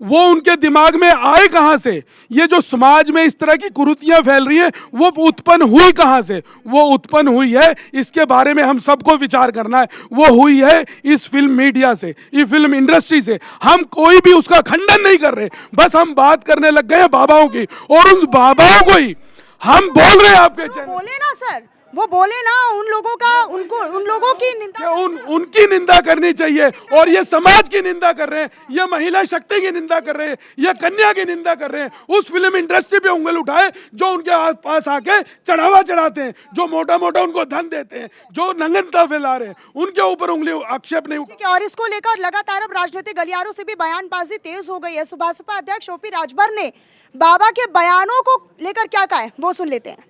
वो उनके दिमाग में आए कहां से? ये जो समाज में इस तरह की कुरीतियां फैल रही हैं वो उत्पन्न हुई कहां से? वो उत्पन्न हुई है, इसके बारे में हम सबको विचार करना है, वो हुई है इस फिल्म मीडिया से, इस फिल्म इंडस्ट्री से। हम कोई भी उसका खंडन नहीं कर रहे, बस हम बात करने लग गए हैं बाबाओं की, और उन बाबाओं को ही हम बोल रहे हैं आपके चैनल। बोले ना सर, वो बोले ना, उन लोगों का, उन लोगों की निंदा, उनकी निंदा करनी चाहिए। और ये समाज की निंदा कर रहे हैं, ये महिला शक्ति की निंदा कर रहे हैं, ये कन्या की निंदा कर रहे हैं। उस फिल्म इंडस्ट्री पे उंगल उठाए जो उनके पास आके चढ़ावा चढ़ाते हैं, जो मोटा मोटा उनको धन देते हैं, जो नंगनता फैला रहे हैं, उनके ऊपर उंगली आक्षेप नहीं। ठीक है, और इसको लेकर लगातार अब राजनीतिक गलियारों से भी बयानबाजी तेज हो गई है। सुभाषपा अध्यक्ष ओपी राजभर ने बाबा के बयानों को लेकर क्या कहा है, वो सुन लेते हैं।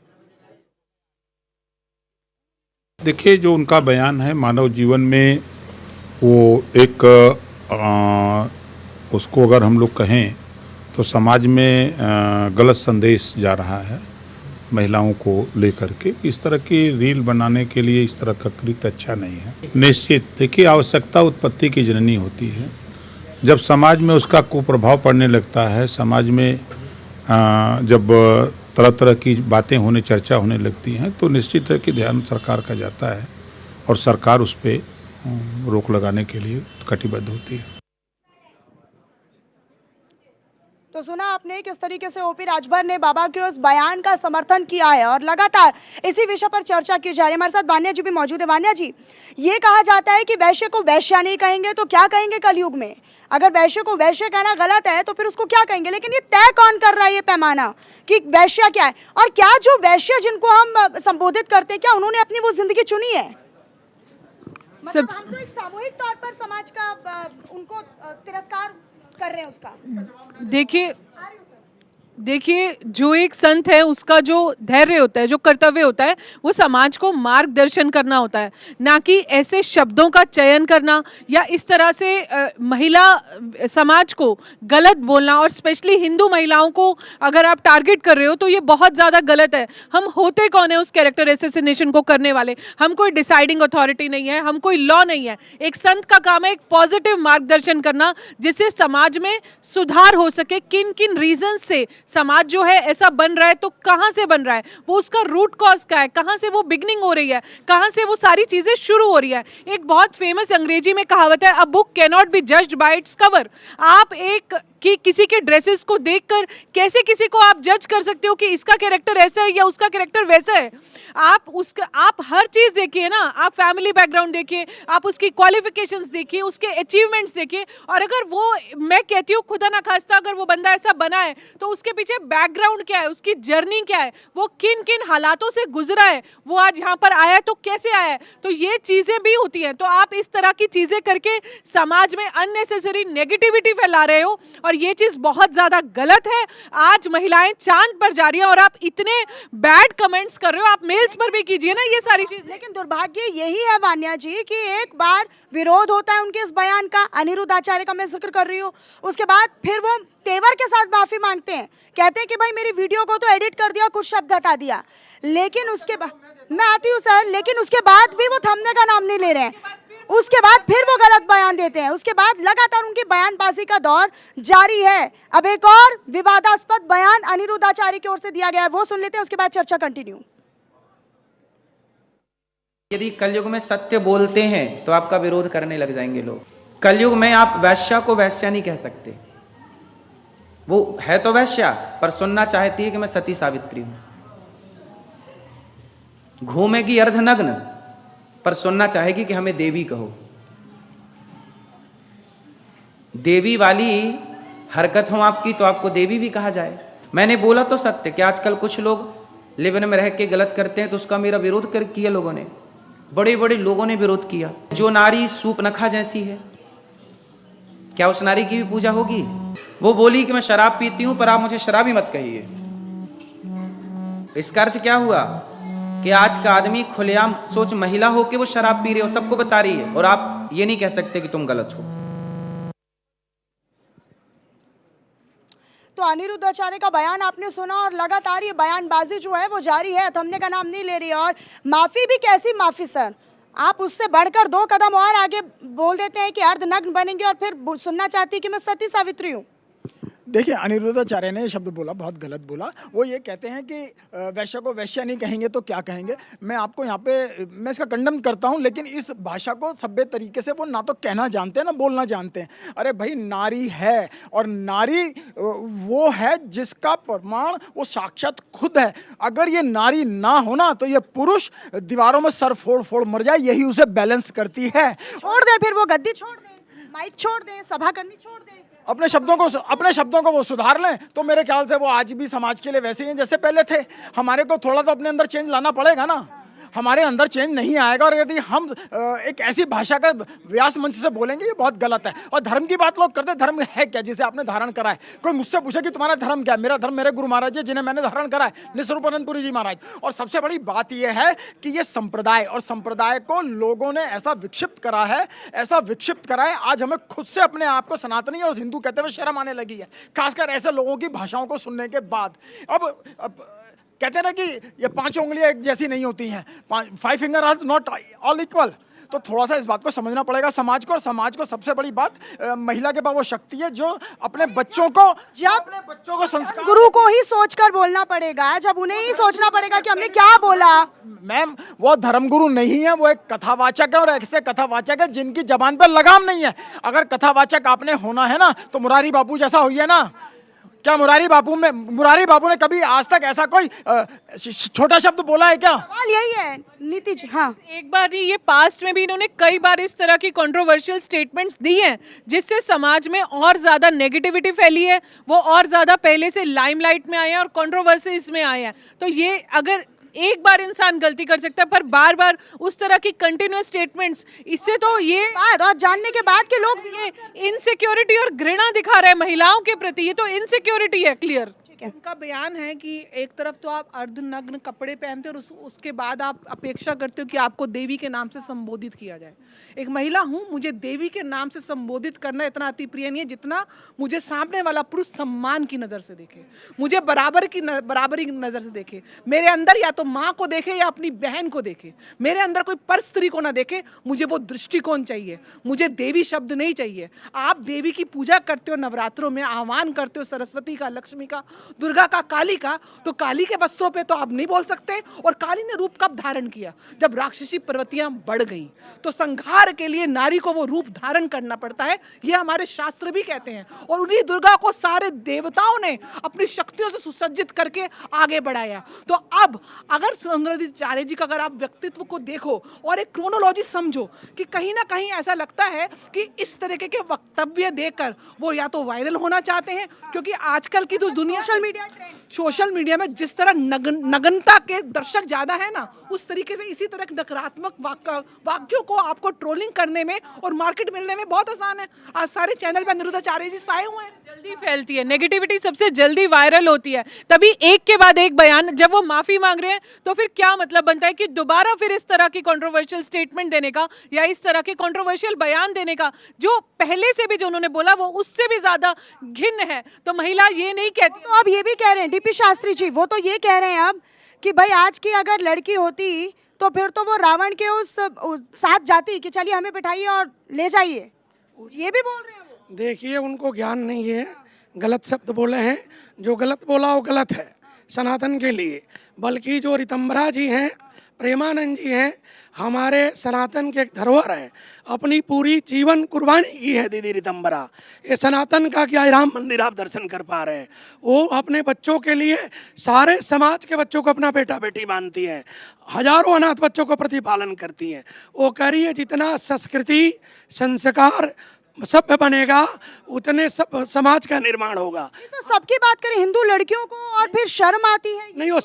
देखिए, जो उनका बयान है मानव जीवन में वो एक उसको अगर हम लोग कहें तो समाज में गलत संदेश जा रहा है महिलाओं को लेकर के। इस तरह की रील बनाने के लिए इस तरह का कृत्य अच्छा नहीं है। निश्चित देखिए, आवश्यकता उत्पत्ति की जननी होती है। जब समाज में उसका कुप्रभाव पड़ने लगता है, समाज में जब तरह तरह की बातें होने, चर्चा होने लगती हैं, तो निश्चित है कि ध्यान सरकार का जाता है और सरकार उस पर रोक लगाने के लिए कटिबद्ध होती है। तो सुना आपने किस तरीके से ओपी राजभर ने बाबा के उस बयान का समर्थन किया है, और लगातार इसी विषय पर चर्चा की जा रही है। हमारे साथ वान्या जी भी मौजूद है। वान्या जी, ये कहा जाता है कि वैश्य को वैश्या नहीं कहेंगे तो क्या कहेंगे कलयुग में? अगर वैश्य को वैश्य कहना गलत है तो फिर उसको क्या कहेंगे? लेकिन ये तय कौन कर रहा है ये पैमाना कि वैश्या क्या है? और क्या जो वैश्य जिनको हम संबोधित करते हैं, क्या उन्होंने अपनी वो जिंदगी चुनी है? मतलब हम तो एक सामूहिक तौर पर समाज का उनको तिरस्कार कर रहे हैं उसका। देखिए जो एक संत है उसका जो धैर्य होता है, जो कर्तव्य होता है, वो समाज को मार्गदर्शन करना होता है, ना कि ऐसे शब्दों का चयन करना या इस तरह से महिला समाज को गलत बोलना। और स्पेशली हिंदू महिलाओं को अगर आप टारगेट कर रहे हो तो ये बहुत ज़्यादा गलत है। हम होते कौन है उस कैरेक्टर एसेसिनेशन को करने वाले? हम कोई डिसाइडिंग अथॉरिटी नहीं है, हम कोई लॉ नहीं है। एक संत का काम है एक पॉजिटिव मार्गदर्शन करना, जिससे समाज में सुधार हो सके। किन किन रीजन से समाज जो है ऐसा बन रहा है, तो कहां से बन रहा है, वो उसका रूट कॉज क्या है, कहां से वो बिगनिंग हो रही है, कहां से वो सारी चीजें शुरू हो रही है। एक बहुत फेमस अंग्रेजी में कहावत है, a book can not be judged bye its cover. आप एक कि किसी के ड्रेसेस को देखकर कैसे किसी को आप जज कर सकते हो कि इसका कैरेक्टर ऐसा है या उसका कैरेक्टर वैसा है? आप हर चीज देखिए ना, आप फैमिली बैकग्राउंड देखिए, आप उसकी क्वालिफिकेशंस देखिए, उसके अचीवमेंट्स देखिए। और अगर वो, मैं कहती हूँ खुदा ना खास्ता अगर वो बंदा ऐसा बना है तो उसके पीछे बैकग्राउंड क्या है, उसकी जर्नी क्या है, वो किन किन हालातों से गुजरा है, वो आज यहाँ पर आया है तो कैसे आया है। तो ये चीजें भी होती हैं। तो आप इस तरह की चीजें करके समाज में अननेसेसरी नेगेटिविटी फैला रहे हो, और ये चीज बहुत ज्यादा गलत है। आज महिलाएं चांद पर जा रही हैं और आप इतने बैड कमेंट्स कर रहे हो। आप मेल्स पर भी कीजिए ना ये सारी चीज। लेकिन दुर्भाग्य यही है वान्या जी कि एक बार विरोध होता है उनके इस बयान का, अनिरुद्ध आचार्य का मैं जिक्र कर रही हूँ, उसके बाद फिर वो तेवर के साथ माफी मांगते हैं, कहते हैं कि भाई मेरी वीडियो को तो एडिट कर दिया, कुछ शब्द हटा दिया। लेकिन उसके बाद, मैं आती हूँ सर, लेकिन उसके बाद भी वो थमने का नाम नहीं ले रहे हैं। उसके बाद फिर वो गलत बयान देते हैं। उसके बाद लगातार उनकी बयानबाजी का दौर जारी है। अब एक और विवादास्पद बयान अनिरुद्ध आचार्य की ओर से दिया गया है, वो सुन लेते हैं, उसके बाद चर्चा कंटिन्यू। यदि कलयुग में सत्य बोलते हैं तो आपका विरोध करने लग जाएंगे लोग। कलयुग में आप वैश्या को वैश्या नहीं कह सकते। वो है तो वैश्या, पर सुनना चाहती है कि मैं सती सावित्री हूं। घूमेगी अर्धनग्न, पर सुनना चाहेगी कि हमें देवी कहो। देवी वाली हरकत हो आपकी तो आपको देवी भी कहा जाए। मैंने बोला तो सत्य कि आजकल कुछ लोग लिव इन में रह के गलत करते हैं, तो उसका मेरा विरोध किया लोगों ने, बड़े बड़े लोगों ने विरोध किया। जो नारी सूपनखा जैसी है, क्या उस नारी की भी पूजा होगी? वो बोली कि मैं शराब पीती हूं, पर आप मुझे शराबी मत कहिए। इसका अर्थ क्या हुआ कि आज का आदमी खुलेआम, सोच महिला हो के वो शराब पी रही हो, सबको बता रही है, और आप ये नहीं कह सकते कि तुम गलत हो। तो अनिरुद्ध आचार्य का बयान आपने सुना, और लगातार ये बयानबाजी जो है वो जारी है, थमने का नाम नहीं ले रही है। और माफी भी कैसी माफी सर, आप उससे बढ़कर 2 कदम और आगे बोल देते हैं कि अर्धनग्न बनेंगे, और फिर सुनना चाहती है कि मैं सती सावित्री हूँ। देखिए, अनिरुद्धाचार्य ने ये शब्द बोला, बहुत गलत बोला। वो ये कहते हैं कि वैश्य को वैश्य नहीं कहेंगे तो क्या कहेंगे। मैं आपको यहाँ पे मैं इसका खंडन करता हूँ, लेकिन इस भाषा को सभ्य तरीके से वो ना तो कहना जानते हैं ना बोलना जानते हैं। अरे भाई, नारी है, और नारी वो है जिसका प्रमाण वो साक्षात खुद है। अगर ये नारी ना होना तो ये पुरुष दीवारों में सर फोड़ फोड़ मर जाए, यही उसे बैलेंस करती है। छोड़ दे, फिर वो गद्दी छोड़ दे, माइक छोड़ दे, सभा करनी छोड़ दे, अपने शब्दों को वो सुधार लें, तो मेरे ख्याल से वो आज भी समाज के लिए वैसे ही हैं जैसे पहले थे। हमारे को थोड़ा तो अपने अंदर चेंज लाना पड़ेगा ना। हमारे अंदर चेंज नहीं आएगा और यदि हम एक ऐसी भाषा का व्यास मंच से बोलेंगे, ये बहुत गलत है। और धर्म की बात लोग करते हैं, धर्म है क्या जिसे आपने धारण करा है। कोई मुझसे पूछे कि तुम्हारा धर्म क्या है, मेरा धर्म मेरे गुरु महाराज जी जिन्हें मैंने धारण करा है, निस्वरूपानंदपुरी जी महाराज। और सबसे बड़ी बात यह है कि ये संप्रदाय और संप्रदाय को लोगों ने ऐसा विक्षिप्त करा है, आज हमें खुद से अपने आप को सनातनी और हिंदू कहते हुए शर्म आने लगी है, खासकर ऐसे लोगों की भाषाओं को सुनने के बाद। अब कहते हैं ना कि ये 5 उंगलियां एक जैसी नहीं होती हैं, 5 finger are not all equal. तो थोड़ा सा इस बात को समझना पड़ेगा समाज को। और समाज को सबसे बड़ी बात, महिला के पास वो शक्ति है जो अपने बच्चों को संस्कार, गुरु को ही सोचकर बोलना पड़ेगा, जब उन्हें ही सोचना पड़ेगा कि हमने क्या बोला। मैम, वो धर्मगुरु नहीं है, वो एक कथावाचक है, और ऐसे कथावाचक है जिनकी जबान पर लगाम नहीं है। अगर कथावाचक आपने होना है ना, तो मुरारी बापू जैसा होइए ना। क्या मुरारी बापू ने कभी आज तक ऐसा कोई छोटा शब्द बोला है क्या? सवाल यही है नीति जी। हाँ, एक बार नहीं, ये पास्ट में भी इन्होंने कई बार इस तरह की कंट्रोवर्शियल स्टेटमेंट्स दी हैं, जिससे समाज में और ज्यादा नेगेटिविटी फैली है, वो और ज्यादा पहले से लाइमलाइट में आए हैं और कंट्रोवर्सी इसमें आए हैं। तो ये अगर एक बार इंसान गलती कर सकता है, पर बार बार उस तरह की कंटिन्यूअस स्टेटमेंट्स, इससे तो ये बात और जानने के बाद के लोग ये इनसिक्योरिटी और घृणा दिखा रहे हैं महिलाओं के प्रति, ये तो इनसिक्योरिटी है क्लियर। उनका बयान है कि एक तरफ तो आप अर्धनग्न कपड़े पहनते हो और उसके बाद आप अपेक्षा करते हो कि आपको देवी के नाम से संबोधित किया जाए। एक महिला हूँ, मुझे देवी के नाम से संबोधित करना इतना अति प्रिय नहीं है जितना मुझे सामने वाला पुरुष सम्मान की नज़र से देखे, मुझे बराबरी की नज़र से देखे। मेरे अंदर या तो माँ को देखे या अपनी बहन को देखे, मेरे अंदर कोई पर स्त्री को ना देखे। मुझे वो दृष्टिकोण चाहिए, मुझे देवी शब्द नहीं चाहिए। आप देवी की पूजा करते हो, नवरात्रों में आह्वान करते हो सरस्वती का, लक्ष्मी का, दुर्गा का, काली का, तो काली के वस्त्रों पे तो आप नहीं बोल सकते। और काली ने रूप कब धारण किया? जब राक्षसी प्रवृत्तियां बढ़ गईं, तो संहार के लिए नारी को वो रूप धारण करना पड़ता है, ये हमारे शास्त्र भी कहते हैं। और उन्हीं दुर्गा को सारे देवताओं ने अपनी शक्तियों से सुसज्जित करके आगे बढ़ाया। तो अब अगर सुंदराचार्य जी का अगर आप व्यक्तित्व को देखो और एक क्रोनोलॉजी समझो कि कहीं ना कहीं ऐसा लगता है कि इस तरीके के वक्तव्य देकर वो या तो वायरल होना चाहते हैं, क्योंकि आजकल की तो दुनिया सोशल मीडिया में जिस तरह नग्नता के दर्शक ज्यादा है ना, उस तरीके से इसी तरह नकारात्मक वाक्यों को आपको ट्रोलिंग करने में और मार्केट मिलने में बहुत आसान है। आज सारे चैनल पे अनिरुद्धाचार्य जी साए हुए हैं। जल्दी फैलती है नेगेटिविटी, सबसे जल्दी वायरल होती है। तभी एक के बाद एक बयान, जब वो माफी मांग रहे हैं तो फिर क्या मतलब बनता है कि दोबारा फिर इस तरह की कंट्रोवर्शियल स्टेटमेंट देने का या इस तरह के कंट्रोवर्शियल बयान देने का? जो पहले से भी जो उन्होंने बोला वो उससे भी ज्यादा घिन्न है। तो महिला ये नहीं कहती। तो अब ये भी कह रहे हैं डीपी शास्त्री जी, वो तो ये कह रहे हैं अब कि भाई आज की अगर लड़की होती तो फिर तो वो रावण के उस साथ जाती कि चलिए हमें बिठाइए और ले जाइए, ये भी बोल रहे हैं वो। देखिए, उनको ज्ञान नहीं है, गलत शब्द बोले हैं। जो गलत बोला वो गलत है सनातन के लिए। बल्कि जो ऋतंबरा जी हैं, प्रेमानंद जी हैं, हमारे सनातन के एक धरोहर है, अपनी पूरी जीवन कुर्बानी की है दीदी ऋतंबरा। ये सनातन का क्या राम मंदिर आप दर्शन कर पा रहे हैं। वो अपने बच्चों के लिए सारे समाज के बच्चों को अपना बेटा बेटी मानती है, हजारों अनाथ बच्चों को प्रतिपालन करती है। वो कह रही है जितना संस्कृति संस्कार सभ्य बनेगा उतने सब समाज का निर्माण होगा। तो सबकी बात करें हिंदू लड़कियों को और फिर शर्म आती है। नहीं, वो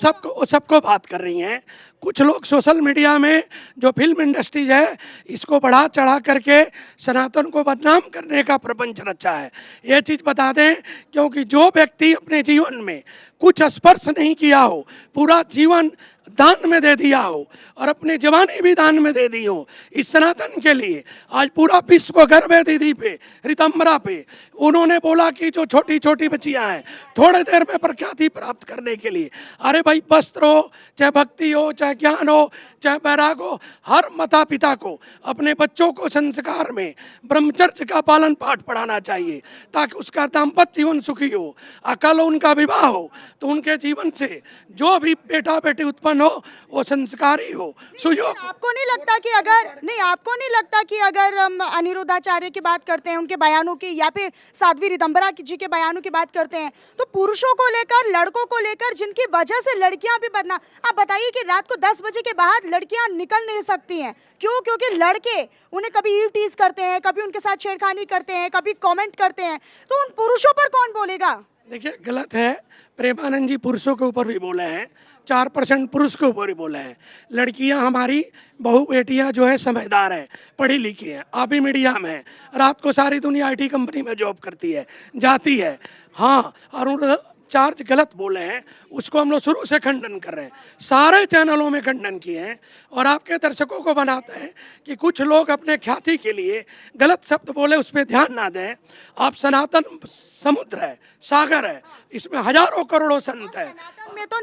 सबको बात कर रही हैं। कुछ लोग सोशल मीडिया में जो फिल्म इंडस्ट्रीज है इसको बढ़ा चढ़ा करके सनातन को बदनाम करने का प्रपंच रचा है। ये चीज़ बता दें, क्योंकि जो व्यक्ति अपने जीवन में कुछ स्पर्श नहीं किया हो, पूरा जीवन दान में दे दिया हो और अपनी जवानी भी दान में दे दी हो इस सनातन के लिए, आज पूरा विश्व को गर्व है दीदी पे, ऋतंबरा पे। उन्होंने बोला कि जो छोटी छोटी बच्चियां हैं थोड़े देर में प्रख्याति प्राप्त करने के लिए, अरे भाई वस्त्र हो, चाहे भक्ति हो, चाहे ज्ञान हो चाहे वैराग हो, हर माता पिता को अपने बच्चों को संस्कार में ब्रह्मचर्य का पालन पाठ पढ़ाना चाहिए ताकि उसका दाम्पत्य जीवन सुखी हो। कल उनका विवाह हो तो उनके जीवन से जो भी बेटा बेटी उत्पन्न हो वो संस्कारी हो, सुयोग। आपको नहीं लगता कि अगर हम अनिरुद्धाचार्य की बात करते हैं, उनके बयानों की, या फिर साध्वी रिदम्बरा जी के बयानों की बात करते हैं, तो पुरुषों को लेकर, लड़कों को लेकर, जिनकी वजह से लड़कियां भी बदनाम, आप बताइए कि रात को 10 बजे के बाद लड़कियां निकल नहीं सकती हैं, क्यों? क्योंकि लड़के उन्हें कभी ईव टीज करते हैं, कभी उनके साथ छेड़खानी करते हैं, कभी कमेंट करते हैं, तो उन पुरुषों पर कौन बोलेगा? देखिए, गलत है। प्रेमानंद जी पुरुषों के ऊपर भी बोले हैं, 4% पुरुष के ऊपर ही बोले हैं। लड़कियां हमारी बहू बेटियां जो है समझदार है, पढ़ी लिखी है, आप भी मीडिया में है, रात को सारी दुनिया IT कंपनी में जॉब करती है, जाती है। हाँ, और चार्ज गलत बोले हैं, उसको हम लोग शुरू से खंडन कर रहे हैं, सारे चैनलों में खंडन किए हैं। और आपके दर्शकों को बनाते हैं कि कुछ लोग अपने ख्याति के लिए गलत शब्द बोले, उस पर ध्यान ना दें। आप सनातन समुद्र है, सागर है, इसमें हजारों करोड़ों संत है। सनातन में तो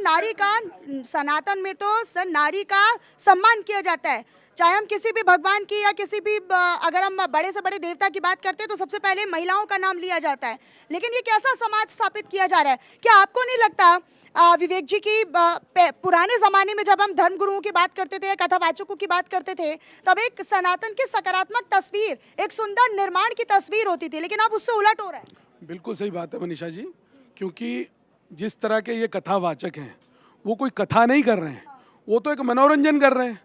नारी का सम्मान किया जाता है, चाहे हम किसी भी भगवान की या किसी भी, अगर हम बड़े से बड़े देवता की बात करते हैं तो सबसे पहले महिलाओं का नाम लिया जाता है। लेकिन ये कैसा समाज स्थापित किया जा रहा है? क्या आपको नहीं लगता विवेक जी की पुराने ज़माने में जब हम धर्मगुरुओं की बात करते थे, कथावाचकों की बात करते थे, तब एक सनातन की सकारात्मक तस्वीर, एक सुंदर निर्माण की तस्वीर होती थी, लेकिन अब उससे उलट हो रहा है। बिल्कुल सही बात है मनीषा जी, क्योंकि जिस तरह के ये कथावाचक हैं वो कोई कथा नहीं कर रहे हैं, वो तो एक मनोरंजन कर रहे हैं।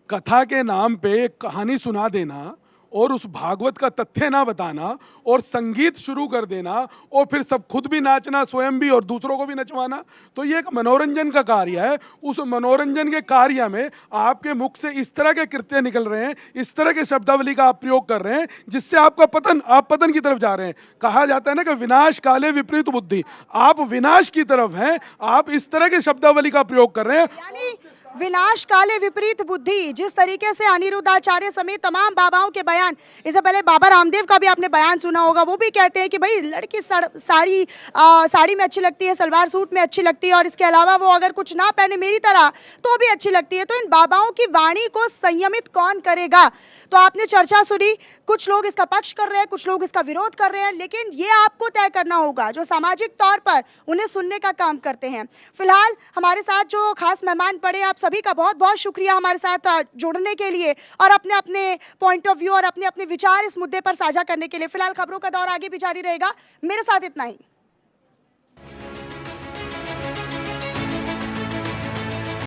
कथा के नाम पे एक कहानी सुना देना और उस भागवत का तथ्य ना बताना और संगीत शुरू कर देना और फिर सब खुद भी नाचना, स्वयं भी, और दूसरों को भी नचवाना, तो ये एक मनोरंजन का कार्य है। उस मनोरंजन के कार्य में आपके मुख से इस तरह के कृत्य निकल रहे हैं, इस तरह के शब्दावली का आप प्रयोग कर रहे हैं, जिससे आपका पतन, आप पतन की तरफ जा रहे हैं। कहा जाता है ना कि विनाश काले विपरीत बुद्धि, आप विनाश की तरफ हैं, आप इस तरह के शब्दावली का प्रयोग कर रहे हैं। यानी विनाश काले विपरीत बुद्धि, जिस तरीके से अनिरुद्धाचार्य समेत तमाम बाबाओं के बयान, इससे पहले बाबा रामदेव का भी आपने बयान सुना होगा, वो भी कहते हैं कि भाई लड़की साड़ी में अच्छी लगती है, सलवार सूट में अच्छी लगती है, और इसके अलावा वो अगर कुछ ना पहने मेरी तरह तो भी अच्छी लगती है। तो इन बाबाओं की वाणी को संयमित कौन करेगा? तो आपने चर्चा सुनी, कुछ लोग इसका पक्ष कर रहे हैं, कुछ लोग इसका विरोध कर रहे हैं, लेकिन ये आपको तय करना होगा जो सामाजिक तौर पर उन्हें सुनने का काम करते हैं। फिलहाल हमारे साथ जो खास मेहमान पड़े, आप सभी का बहुत बहुत शुक्रिया हमारे साथ जुड़ने के लिए और अपने अपने पॉइंट ऑफ व्यू और अपने अपने विचार इस मुद्दे पर साझा करने के लिए। फिलहाल खबरों का दौर आगे भी जारी रहेगा, मेरे साथ इतना ही।